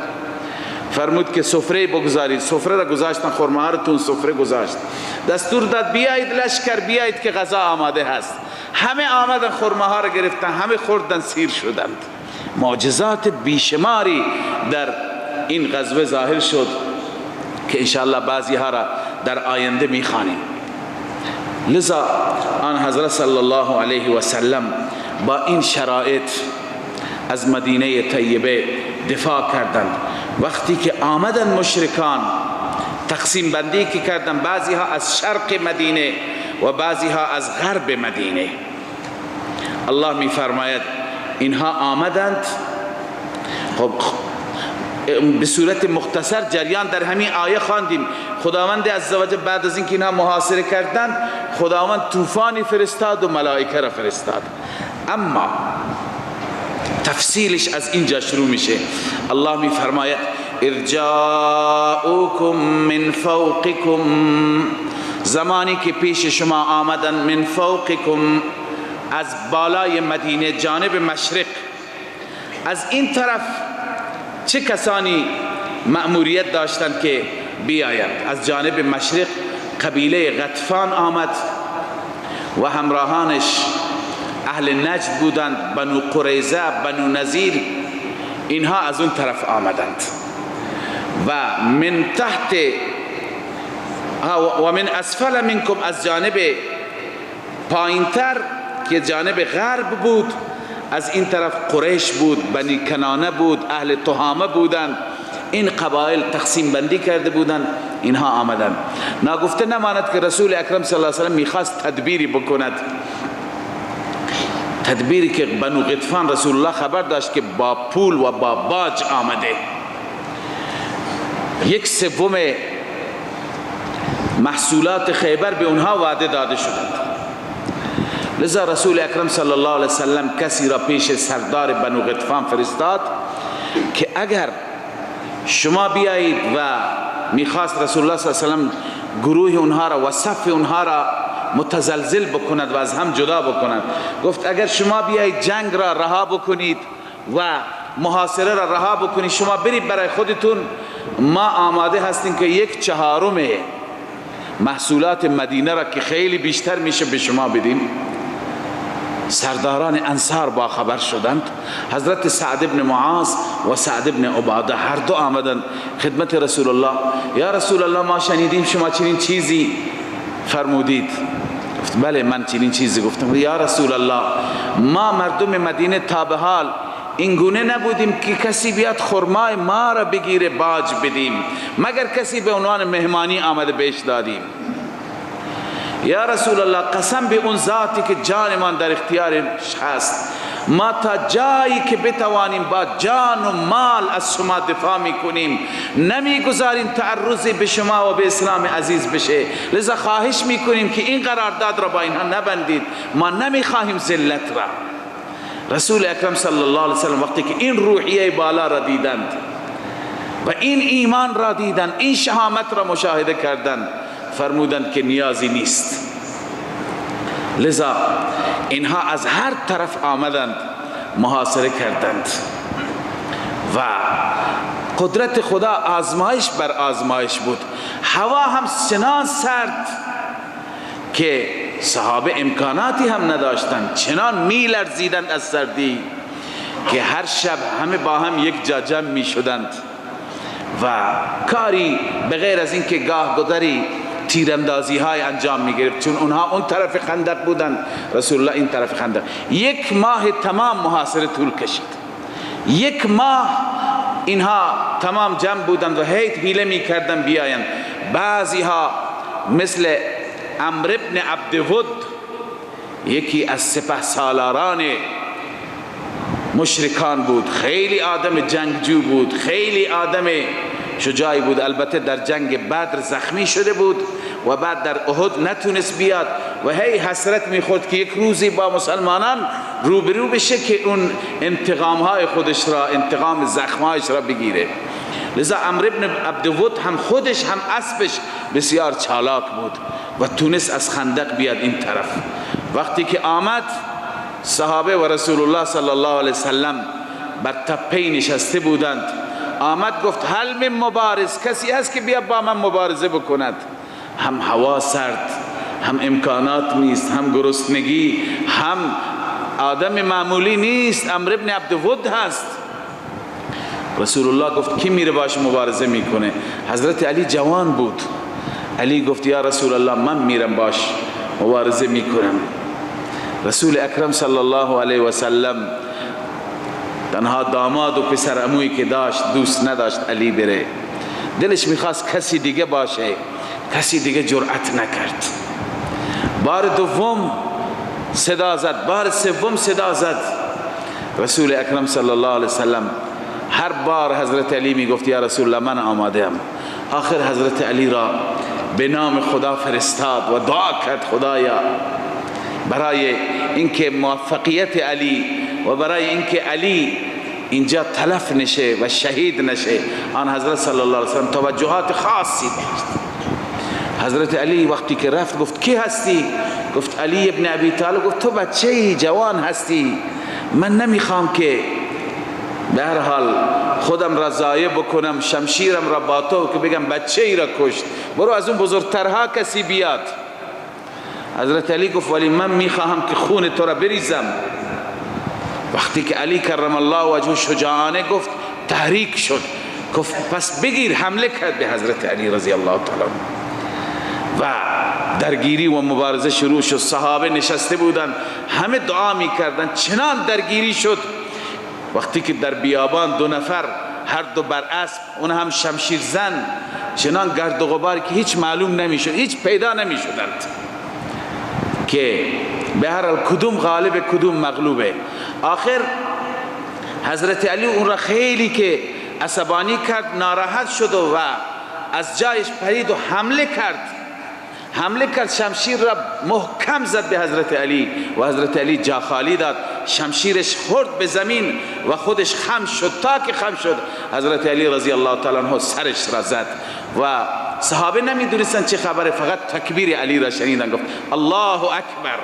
فرمود که سفره بگذارید، سفره را گذاشتن، خرماها را تو سفره گذاشت. دستور داد بیایید لشکر، بیایید که غذا آماده هست. همه آمدن خرماها را گرفتن، همه خوردن، سیر شدند. معجزات بیشماری در این غزوه ظاهر شد که انشاءالله بعضی ها را در آینده میخوانیم. لذا آن حضرت صلی الله علیه و سلم با این شرایط از مدینه طیبه دفاع کردند. وقتی که آمدن مشرکان تقسیم بندی که کردن، بعضی ها از شرق مدینه و بعضی ها از غرب مدینه. الله می فرماید اینها آمدند. خب به صورت مختصر جریان در همین آیه خواندیم. خداوند عزوجل بعد از اینکه اینها محاصره کردند، خداوند طوفانی فرستاد و ملائکه را فرستاد. اما تفصیلش از اینجا شروع میشه. الله می فرماید ارجاؤکم من فوقکم، زمانی که پیش شما آمدن، من فوقکم از بالای مدینه جانب مشرق. از این طرف چه کسانی مأموریت داشتند که بیایند؟ از جانب مشرق قبیله غطفان آمد و همراهانش اهل نجد بودند، بنو قریظه، بنو نذیر، اینها از اون طرف آمدند. و من تحت و من اسفل منکم، از جانب پایینتر که جانب غرب بود، از این طرف قریش بود، بنی کنانه بود، اهل تهامه بودند. این قبایل تقسیم بندی کرده بودند، اینها آمدند. ناگفته نماند که رسول اکرم صلی الله علیه و سلم میخواست تدبیری بکند، تدبیری که بنو غطفان رسول الله خبر داشت که با پول و با باج آمده. 1/3 محصولات خیبر به اونها وعده داده شدند. لذا رسول اکرم صلی الله علیه وسلم کسی را پیش سردار بنو غطفان فرستاد که اگر شما بیایید و میخواست رسول الله صلی الله علیه و سلم گروه اونها را و صف اونها را متزلزل بکند و از هم جدا بکند. گفت اگر شما بیایید جنگ را رها بکنید و محاصره را رها بکنید، شما برید برای خودتون، ما آماده هستیم که 1/4 محصولات مدینه را که خیلی بیشتر میشه به شما بدیم. سرداران انصار با خبر شدند. حضرت سعد بن معاذ و سعد بن عباده هر دو آمدند خدمت رسول الله. یا رسول الله ما شنیدیم شما چنین چیزی فرمودید. گفت بله من چنین چیزی گفتم. یا رسول الله ما مردم مدینه تا به حال این گونه نبودیم که کسی بیاد خرمای ما را بگیره باج بدیم، مگر کسی به عنوان مهمانی آمده بهش دادیم. یا رسول الله قسم به اون ذاتی که جانمان در اختیارش هست، ما تا جایی که بتوانیم با جان و مال از شما دفاع میکنیم، نمیگذاریم تعرضی به شما و به اسلام عزیز بشه. لذا خواهش میکنیم که این قرارداد را با اینها نبندید، ما نمیخواهیم ذلت را. رسول اکرم صلی الله علیه وسلم وقتی که این روحیه بالا را دیدند و این ایمان را دیدند، این شهامت را مشاهده کردند، فرمودند که نیازی نیست. لذا اینها از هر طرف آمدند محاصره کردند و قدرت خدا آزمایش بر آزمایش بود. هوا هم چنان سرد که صحابه امکاناتی هم نداشتند، چنان میلرزیدند از سردی که هر شب همه با هم یک جا جمع می شدند و کاری بغیر از این که گاه گذری تیراندازی های انجام می گرفت، چون اونها اون طرف خندق بودند، رسول الله این طرف خندق. 1 ماه تمام محاصره طول کشید. 1 ماه اینها تمام جمع بودند و حیله می کردند بیاین. بعضی ها مثل عمرو بن عبدود، یکی از سپهسالاران مشرکان بود، خیلی آدم جنگجو بود، خیلی آدم شجاعی بود. البته در جنگ بدر زخمی شده بود و بعد در احد نتونست بیاد و هی حسرت میخورد که یک روزی با مسلمانان روبرو بشه که اون انتقامهای خودش را، انتقام زخمهایش را بگیره. لذا عمرو بن عبدود هم خودش هم اسبش بسیار چالاک بود و تونست از خندق بیاد این طرف. وقتی که آمد صحابه و رسول الله صلی الله علیه وسلم بر تپه نشسته بودند، آمد گفت هل من مبارز، کسی هست که بیا با من مبارزه بکند؟ هم هوا سرد، هم امکانات نیست، هم گرسنگی، هم آدم معمولی نیست، عمرو بن عبدود هست. رسول الله گفت کی میره باش مبارزه میکنه؟ حضرت علی جوان بود. علی گفت یا رسول الله من میرم باش مبارزه میکنم. رسول اکرم صلی الله علیه و سلم تنها داماد و پسر عمویی که داشت دوست نداشت علی بره، دلش میخواست کسی دیگه باشه، کسی دیگه جرأت نکرد. بار دوم صدا زد، بار سوم صدا زد. رسول اکرم صلی الله علیه وسلم هر بار حضرت علی میگفت یا رسول الله من آماده ام. آخر حضرت علی را به نام خدا فرستاد و دعا کرد خدایا برای اینکه موفقیت علی و برای اینکه علی اینجا تلف نشه و شهید نشه، آن حضرت صلی الله علیه وسلم توجهات خاصی داشت. حضرت علی وقتی که رفت گفت کی هستی؟ گفت علی ابن ابی طالب. گفت تو بچه‌ای جوان هستی، من نمیخوام که به هر حال خودم را ضایع بکنم، شمشیرم را با تو که بگم بچه ای را کشت، برو از اون بزرگترها کسی بیاد. حضرت علی گفت ولی من میخواهم که خون تو را بریزم. وقتی که علی کرم الله وجهه شجاعانه گفت تحریک شد، گفت پس بگیر، حمله کرد به حضرت علی رضی الله تعالی و درگیری و مبارزه شروع شد. صحابه نشسته بودند همه دعا میکردند، چنان درگیری شد وقتی که در بیابان 2 نفر هر دو بر اسب، اون هم شمشیر زن، چنان گرد و غبار که هیچ معلوم نمیشد، هیچ پیدا نمیشدند که به هر حال کدوم غالب کدوم مغلوبه. آخر حضرت علی اون را خیلی که عصبانی کرد، ناراحت شد و از جایش پرید و حمله کرد، شمشیر را محکم زد به حضرت علی و حضرت علی جا خالی داد، شمشیرش خورد به زمین و خودش خم شد. تا که خم شد حضرت علی رضی الله تعالی عنه سرش را زد و صحابه نمیدونستن چه خبره، فقط تکبیر علی را شنیدن، گفت الله اکبر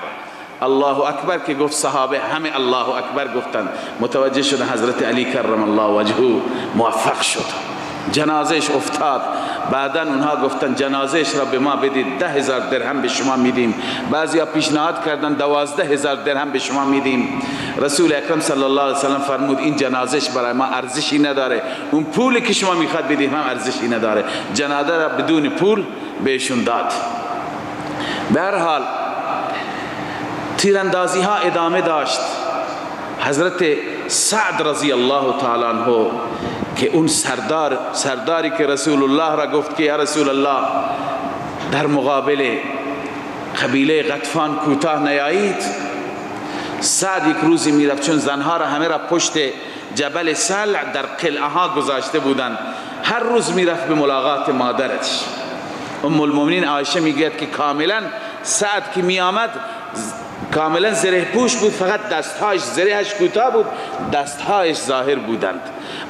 الله اکبر که گفت صحابه همه الله اکبر گفتند، متوجه شدن حضرت علی کرم الله وجهه موفق شد، جنازهش افتاد. بعدا اونها گفتن جنازهش را به ما بدید، 10,000 درهم به شما میدیم. بعضیا پیشنهاد کردن 12,000 درهم به شما میدیم. رسول اکرم صلی الله علیه وسلم فرمود این جنازهش برای ما ارزشی نداره، اون پولی که شما میخواد بدید هم ارزشی نداره. جنازه را بدون پول بهشون داد. به هر حال تیراندازی ها ادامه داشت. حضرت سعد رضی الله تعالی عنه که اون سرداری که رسول الله را گفت که یا رسول الله در مقابل قبیله غطفان کوتاه نیایید، سعد یک روزی میرفت، چون زنها را همه را پشت جبل سلع در قلعه ها گذاشته بودند، هر روز میرفت به ملاقات مادرش. ام المؤمنین عایشه میگوید که کاملا سعد که میآمد کاملا زره پوش بود، فقط دستهایش زرهش کوتاه بود، دستهایش ظاهر بودند.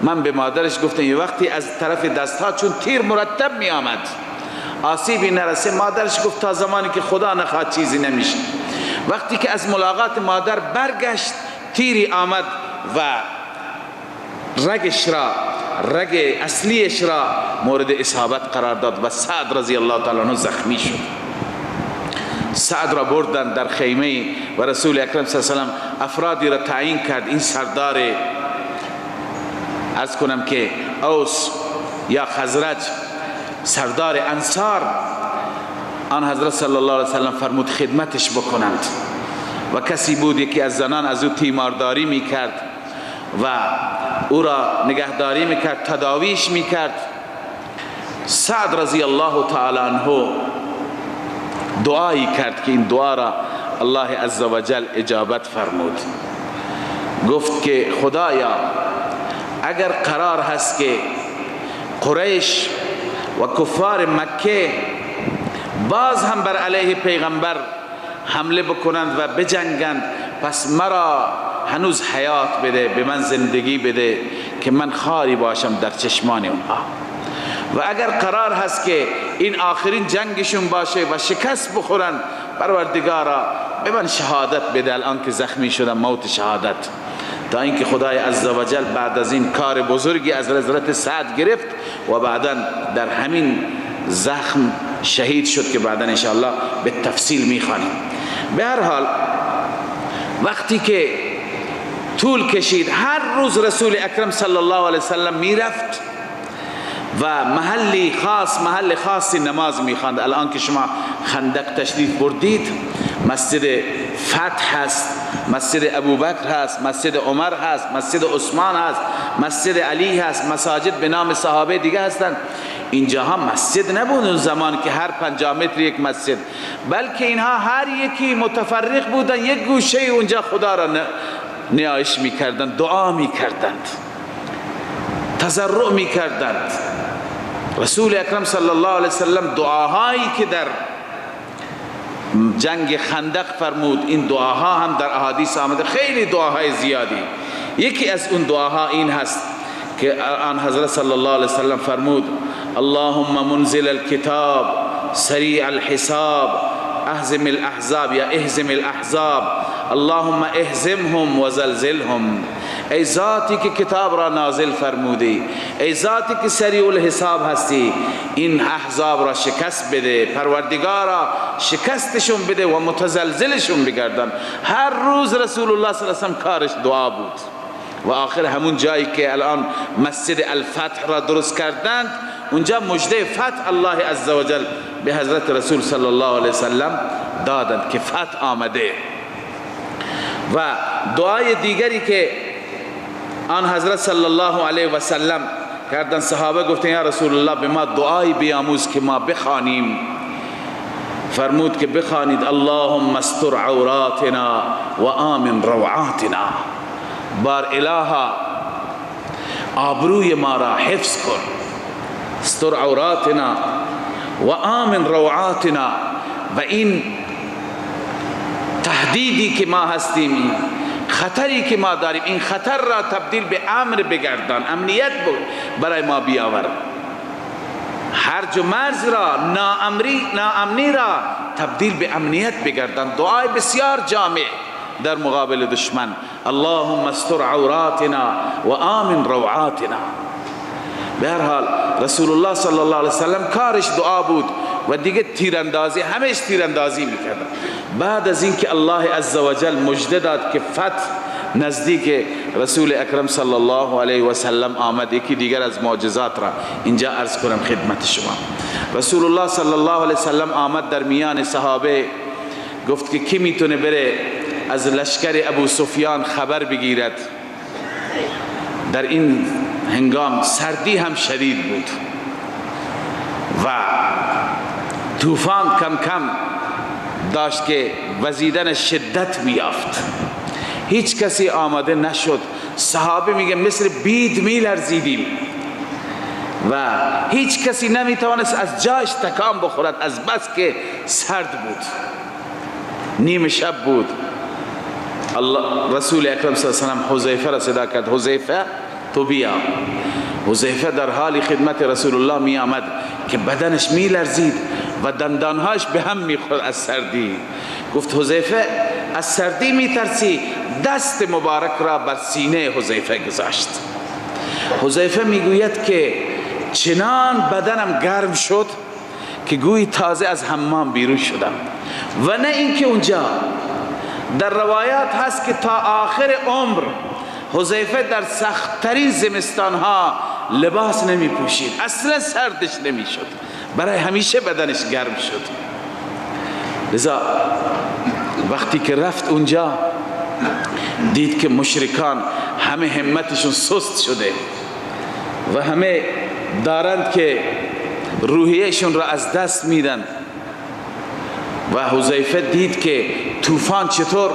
من به مادرش گفتم یه وقتی از طرف دستها چون تیر مرتب می آمد آسیبی نرسه، مادرش گفت تا زمانی که خدا نخواد چیزی نمیشه. وقتی که از ملاقات مادر برگشت تیری آمد و رگ اصلیش را مورد اصابت قرار داد و سعد رضی الله تعالی عنه زخمی شد. سعد را بردن در خیمه و رسول اکرم صلی الله علیه و سلم افرادی را تعیین کرد. این سردار عرض کنم که اوس یا خزرج، سردار انصار، آن حضرت صلی الله علیه و سلم فرمود خدمتش بکنند و کسی بود یکی از زنان از او تیمارداری میکرد و او را نگهداری میکرد، تداویش میکرد. سعد رضی الله تعالی عنه دعایی کرد که این دعا را الله عزوجل اجابت فرمود. گفت که خدایا اگر قرار هست که قریش و کفار مکه باز هم بر علیه پیغمبر حمله بکنند و بجنگند، پس مرا هنوز حیات بده، به من زندگی بده که من خاری باشم در چشمان اونها. و اگر قرار هست که این آخرین جنگشون باشه و شکست بخورن، پروردگارا به من شهادت بده الان که زخمی شدم، موت شهادت. تا اینکه خدای عزوجل بعد از این کار بزرگی از حضرت سعد گرفت و بعدا در همین زخم شهید شد که بعدا انشاءالله به تفصیل میخوانیم. به هر حال وقتی که طول کشید، هر روز رسول اکرم صلی الله علیه وسلم میرفت و محل خاصی نماز میخواند. الان که شما خندق تشریف بردید، مسجد فتح هست، مسجد ابوبکر هست، مسجد عمر هست، مسجد عثمان هست، مسجد علی هست، مساجد به نام صحابه دیگه هستند. اینجاها مسجد نبود اون زمان که هر 50 متر یک مسجد، بلکه اینها هر یکی متفرق بودن، یک گوشه اونجا خدا را نیایش میکردند، دعا میکردند، تضرع میکردند. رسول اکرم صلی الله علیه وسلم دعاهایی که در جنگ خندق فرمود، این دعاها هم در احادیث آمده، خیلی دعاهای زیادی. یکی از اون دعاها این هست که آن حضرت صلی الله علیه وسلم فرمود اللهم منزل الكتاب سریع الحساب اهزم الاحزاب یا اهزم الاحزاب اللهم اهزمهم و زلزلهم. ای ذاتی که کتاب را نازل فرمودی، ای ذاتی که سریع الحساب هستی، این احزاب را شکست بده، پروردگارا شکستشون بده و متزلزلشون بگردن. هر روز رسول الله صلی الله علیه وسلم کارش دعا بود و آخر همون جایی که الان مسجد الفتح را درست کردند، اونجا مژده فتح الله عزوجل به حضرت رسول صلی الله علیه وسلم دادند که فتح آمده. و دعای دیگری که آن حضرت صلی الله علیه و سلم کردن، صحابه گفتن یا رسول الله به ما دعایی بیاموز که ما بخوانیم. فرمود که بخوانید اللهم استر عوراتنا و آمن روعاتنا. بار الها آبروی ما را حفظ کن، استر عوراتنا و آمن روعاتنا. و این تهدیدی که ما هستیم، خطری که ما داریم این خطر را تبدیل به امر بگردان، امنیت برای ما بیاور، هرج و مرج را، ناامنی را تبدیل به امنیت بگردان. دعای بسیار جامع در مقابل دشمن. اللهم استر عوراتنا و آمن روعاتنا. به هر حال رسول الله صلی الله علیه وسلم کارش دعا بود و دیگه تیراندازی، همش تیراندازی میکردن. بعد از اینکه الله عزوجل مژده داد که فتح نزدیک رسول اکرم صلی الله علیه و سلم آمد، یکی دیگر از معجزات را اینجا عرض کنم خدمت شما. رسول الله صلی الله علیه و سلم آمد در میان صحابه، گفت که کی میتونه بره از لشکر ابو سفیان خبر بگیرد. در این هنگام سردی هم شدید بود و طوفان کم کم داشت که وزیدن شدت میافت. هیچ کسی آماده نشد. صحابه میگه مثل بید میلرزیدیم و هیچ کسی نمیتوانست از جایش تکان بخورد از بس که سرد بود. نیم شب بود. رسول اکرم صلی الله علیه و سلم حذیفه را صدا کرد، حذیفه تو بیا. حذیفه در حال خدمت رسول الله می آمد که بدنش می لرزید و دندانهاش به هم می خورد از سردی. گفت حذیفه از سردی می ترسی؟ دست مبارک را بر سینه حذیفه گذاشت. حذیفه می گوید که چنان بدنم گرم شد که گویی تازه از حمام بیرون شدم. و نه اینکه اونجا، در روایات هست که تا آخر عمر حذیفه در سخت‌ترین زمستانها لباس نمی پوشید، اصلا سردش نمی شد، برای همیشه بدنش گرم شد. لذا وقتی که رفت اونجا دید که مشرکان همه همتشون سست شده و همه دارند که روحیهشون را از دست میدن و حذیفه دید که طوفان چطور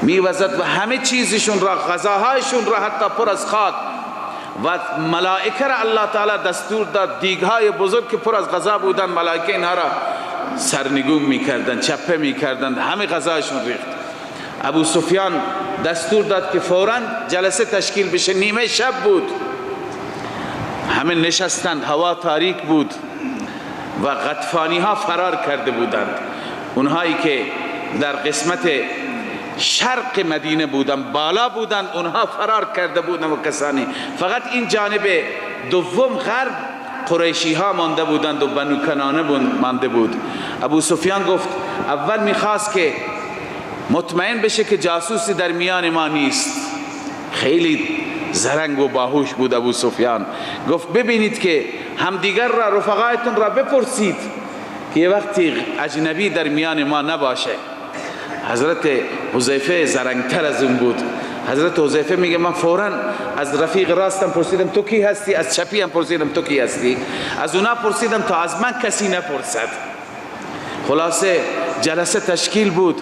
میوزد و همه چیزشون را، غذاهایشون را حتی پر از خاک، و ملائکه را الله تعالی دستور داد دیگهای بزرگ که پر از غذا بودن، ملائکه اینها را سرنگون میکردن، چپه میکردن، همه غذایشون ریخت. ابو سفیان دستور داد که فوراً جلسه تشکیل بشه. نیمه شب بود، همه نشستند، هوا تاریک بود و غطفانی ها فرار کرده بودند. اونهایی که در قسمت شرق مدینه بودن، بالا بودن، اونها فرار کرده بودن و کسانی. فقط این جانب دوم غرب قریشی ها مانده بودند و بنو کنانه مانده بود. ابو سفیان گفت اول میخواست که مطمئن بشه که جاسوسی در میان ما نیست. خیلی زرنگ و باهوش بود ابو سفیان. گفت ببینید که همدیگر را، رفقایتون را بپرسید که یه وقتی اجنبی در میان ما نباشه. حضرت حذیفه زرنگتر از اون بود. حضرت حذیفه میگه من فوراً از رفیق راستم پرسیدم تو کی هستی، از چپی هم پرسیدم تو کی هستی، از اونا پرسیدم تا از من کسی نپرسد. خلاصه جلسه تشکیل بود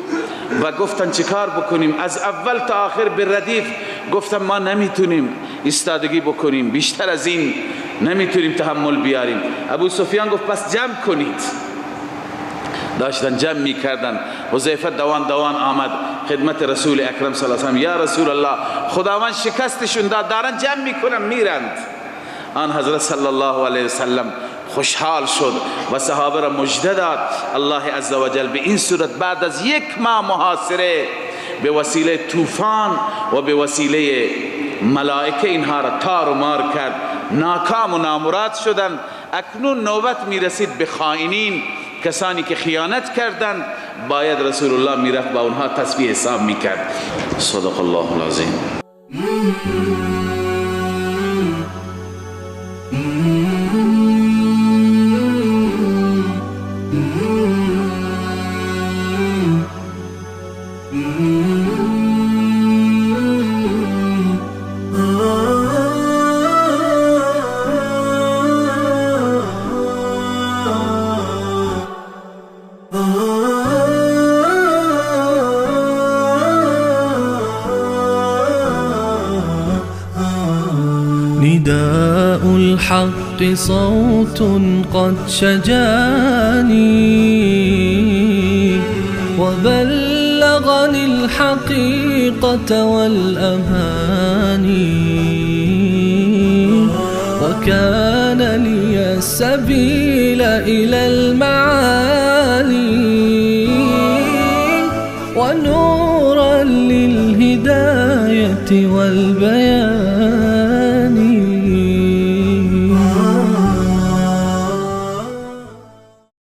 و گفتن چیکار بکنیم. از اول تا آخر به ردیف گفتم ما نمیتونیم ایستادگی بکنیم، بیشتر از این نمیتونیم تحمل بیاریم. ابو سفیان گفت پس جمع کنید. داشتن جمع میکردن. حذیفه دوان آمد خدمت رسول اکرم صلی الله علیه و سلم. یا رسول الله خداوند شکستشون داد، دارن جمع میکنن میرند. آن حضرت صلی الله علیه و سلم خوشحال شد و صحابه را مژده داد. الله عزوجل به این صورت بعد از 1 ماه محاصره به وسیله طوفان و به وسیله ملائکه اینها را تار و مار کرد، ناکام و نامراد شدند. اکنون نوبت میرسید به خائنین، کسانی که خیانت کردند، باید رسول الله میرفت با اونها تسبیح حساب میکرد. صدق الله العظیم. نداء الحق صوت قد شجاني وبل بلغني الحقيقة والأماني، وكان لي السبيل إلى المعالي، ونورا للهداية والبيان.